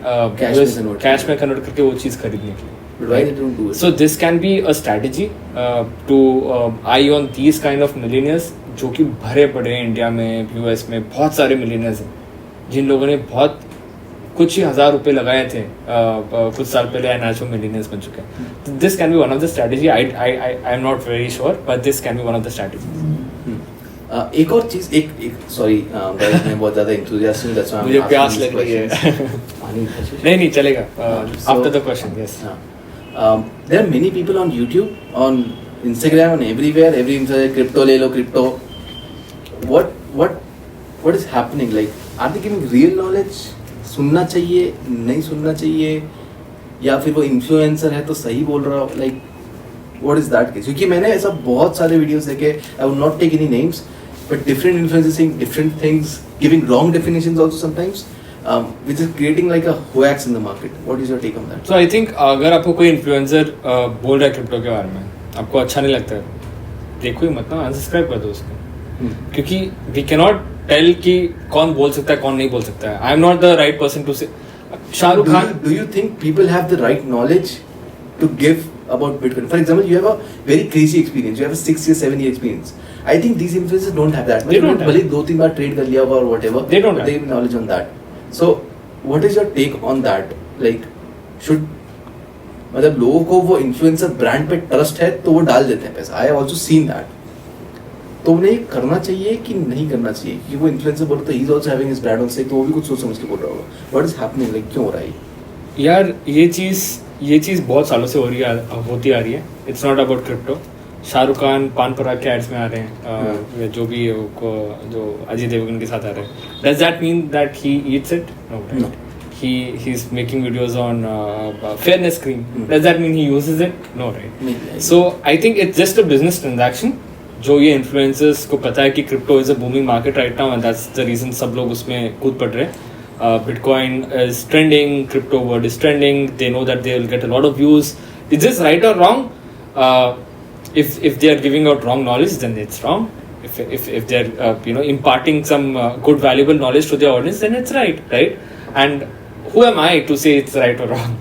कैश में कन्वर्ट करके वो चीज़ खरीदने के लिए. But why they don't do it? So this can be a strategy to eye on these kind of millionaires जो कि भरे पड़े हैं इंडिया में, यूएस में. बहुत सारे मिलियनर्स हैं जिन लोगों ने बहुत कुछ ही $1,000 रुपए लगाए थे कुछ साल पहले एंड आज वो मिलियनर्स बन चुके हैं. This can be one of the strategy. I am not very sure but this can be one of the strategies. एक और चीज, एक सॉरी गाइस, मैं बहुत ज्यादा एंथुसियास्टिक हूं, दैट्स व्हाई मुझे प्यास लग रही है. नहीं चलेगा. After the question. Yes. There are many people on YouTube, on Instagram, and everywhere, every crypto ले लो, crypto. What is happening? Like, are they giving real knowledge? सुनना चाहिए, नहीं सुनना चाहिए, या फिर वो इन्फ्लुएंसर है तो सही बोल रहा हो? Like, what is that case? क्योंकि मैंने ऐसा बहुत सारे वीडियोस देखे. I will not take any names, but different influencers saying different things, giving wrong definitions also sometimes, which is creating like a hoax in the market. What is your take on that? So I think अगर आपको कोई influencer बोल रहा है crypto के बारे में, आपको अच्छा नहीं लगता है, देखो ही मत ना, अनसब्सक्राइब कर दो उसको. क्योंकि वी कैन नॉट टेल कि कौन बोल सकता है कौन नहीं बोल सकता है. I am not the right person to say. Shahrukh Khan, do you think people have the right knowledge to give about bitcoin? For example, you have a very crazy experience, you have a 6 or 7 year experience. I think these influencers don't have that. मतलब भले 2-3 बार trade कर लिया और whatever, they don't have knowledge on that. So what is your take on that? Like, should, मतलब लोगों को वो इन्फ्लुएंसर ब्रांड पे ट्रस्ट है तो वो डाल देते हैं पैसा. I have also seen that. तो उन्हें करना चाहिए कि नहीं करना चाहिए? कि वो इन्फ्लुएंसर बोल तो he is also having his brand on side, तो वो भी कुछ सोच समझ के बोल रहा होगा. What is happening? लाइक, क्यों हो रहा है यार? ये चीज़ बहुत सालों से होती आ रही है. It's not about crypto. Shahrukh Khan पान पराग के एड्स में आ रहे हैं जो भी जो अजय देवगन के साथ आ रहे हैं. Does that mean that he eats it? No, right? No. He's making videos on fairness cream. Does that mean he uses it? No, right? So I think it's just a business transaction. जो ये influencers को पता है कि crypto is a booming market right now and that's the reason सब लोग उसमें कूद पड़ रहे हैं. Bitcoin is trending, crypto word is trending. They know that they will get a lot of views. Is this right or wrong? If they are giving out wrong knowledge, then it's wrong. If they're imparting some good valuable knowledge to their audience, then it's right? And who am I to say it's right or wrong?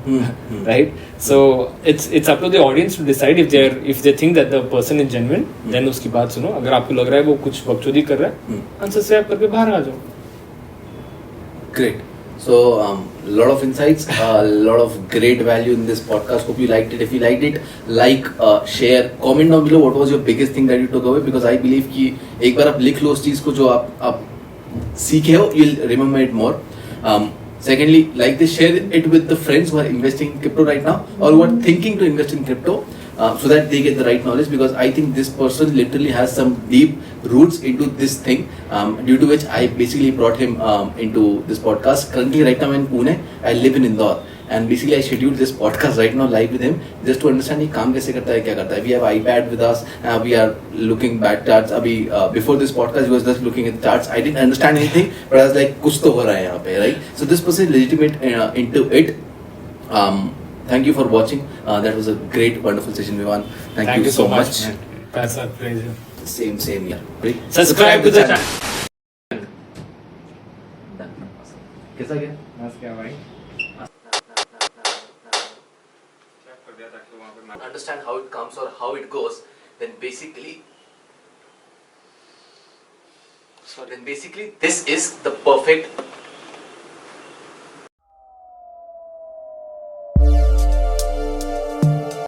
Right? So it's up to the audience to decide if they think that the person is genuine, then उसकी बात सुनो. अगर आपको लग रहा है वो कुछ बकचोदी कर रहा है, unsubscribe करके बाहर आ जाओ. Great. So, lot of insights, a lot of great value in this podcast. Hope you liked it. If you liked it, like, share, comment down below. What was your biggest thing that you took away? Because I believe कि एक बार आप लिख लो उस चीज को जो आप सीखे हो, you'll remember it more. Secondly, like this, share it with the friends who are investing in crypto right now or who are thinking to invest in crypto. So that they get the right knowledge, because I think this person literally has some deep roots into this thing, due to which I basically brought him into this podcast. Currently right now I'm in Pune, I live in Indore, and basically I scheduled this podcast right now live with him just to understand he काम कैसे करता है, क्या करता है. We have iPad with us, we are looking back charts. अभी before this podcast he was just looking at the charts. I didn't understand anything, but I was like कुछ तो हो रहा है यहाँ पे, right? So this person is legitimate into it. Thank you for watching. That was a great, wonderful session, Vivan. Thank you so much. Man. That's a pleasure. Same here. Ready? Subscribe to the channel. कैसा गया? बस क्या भाई? Understand how it comes or how it goes, then basically this is the perfect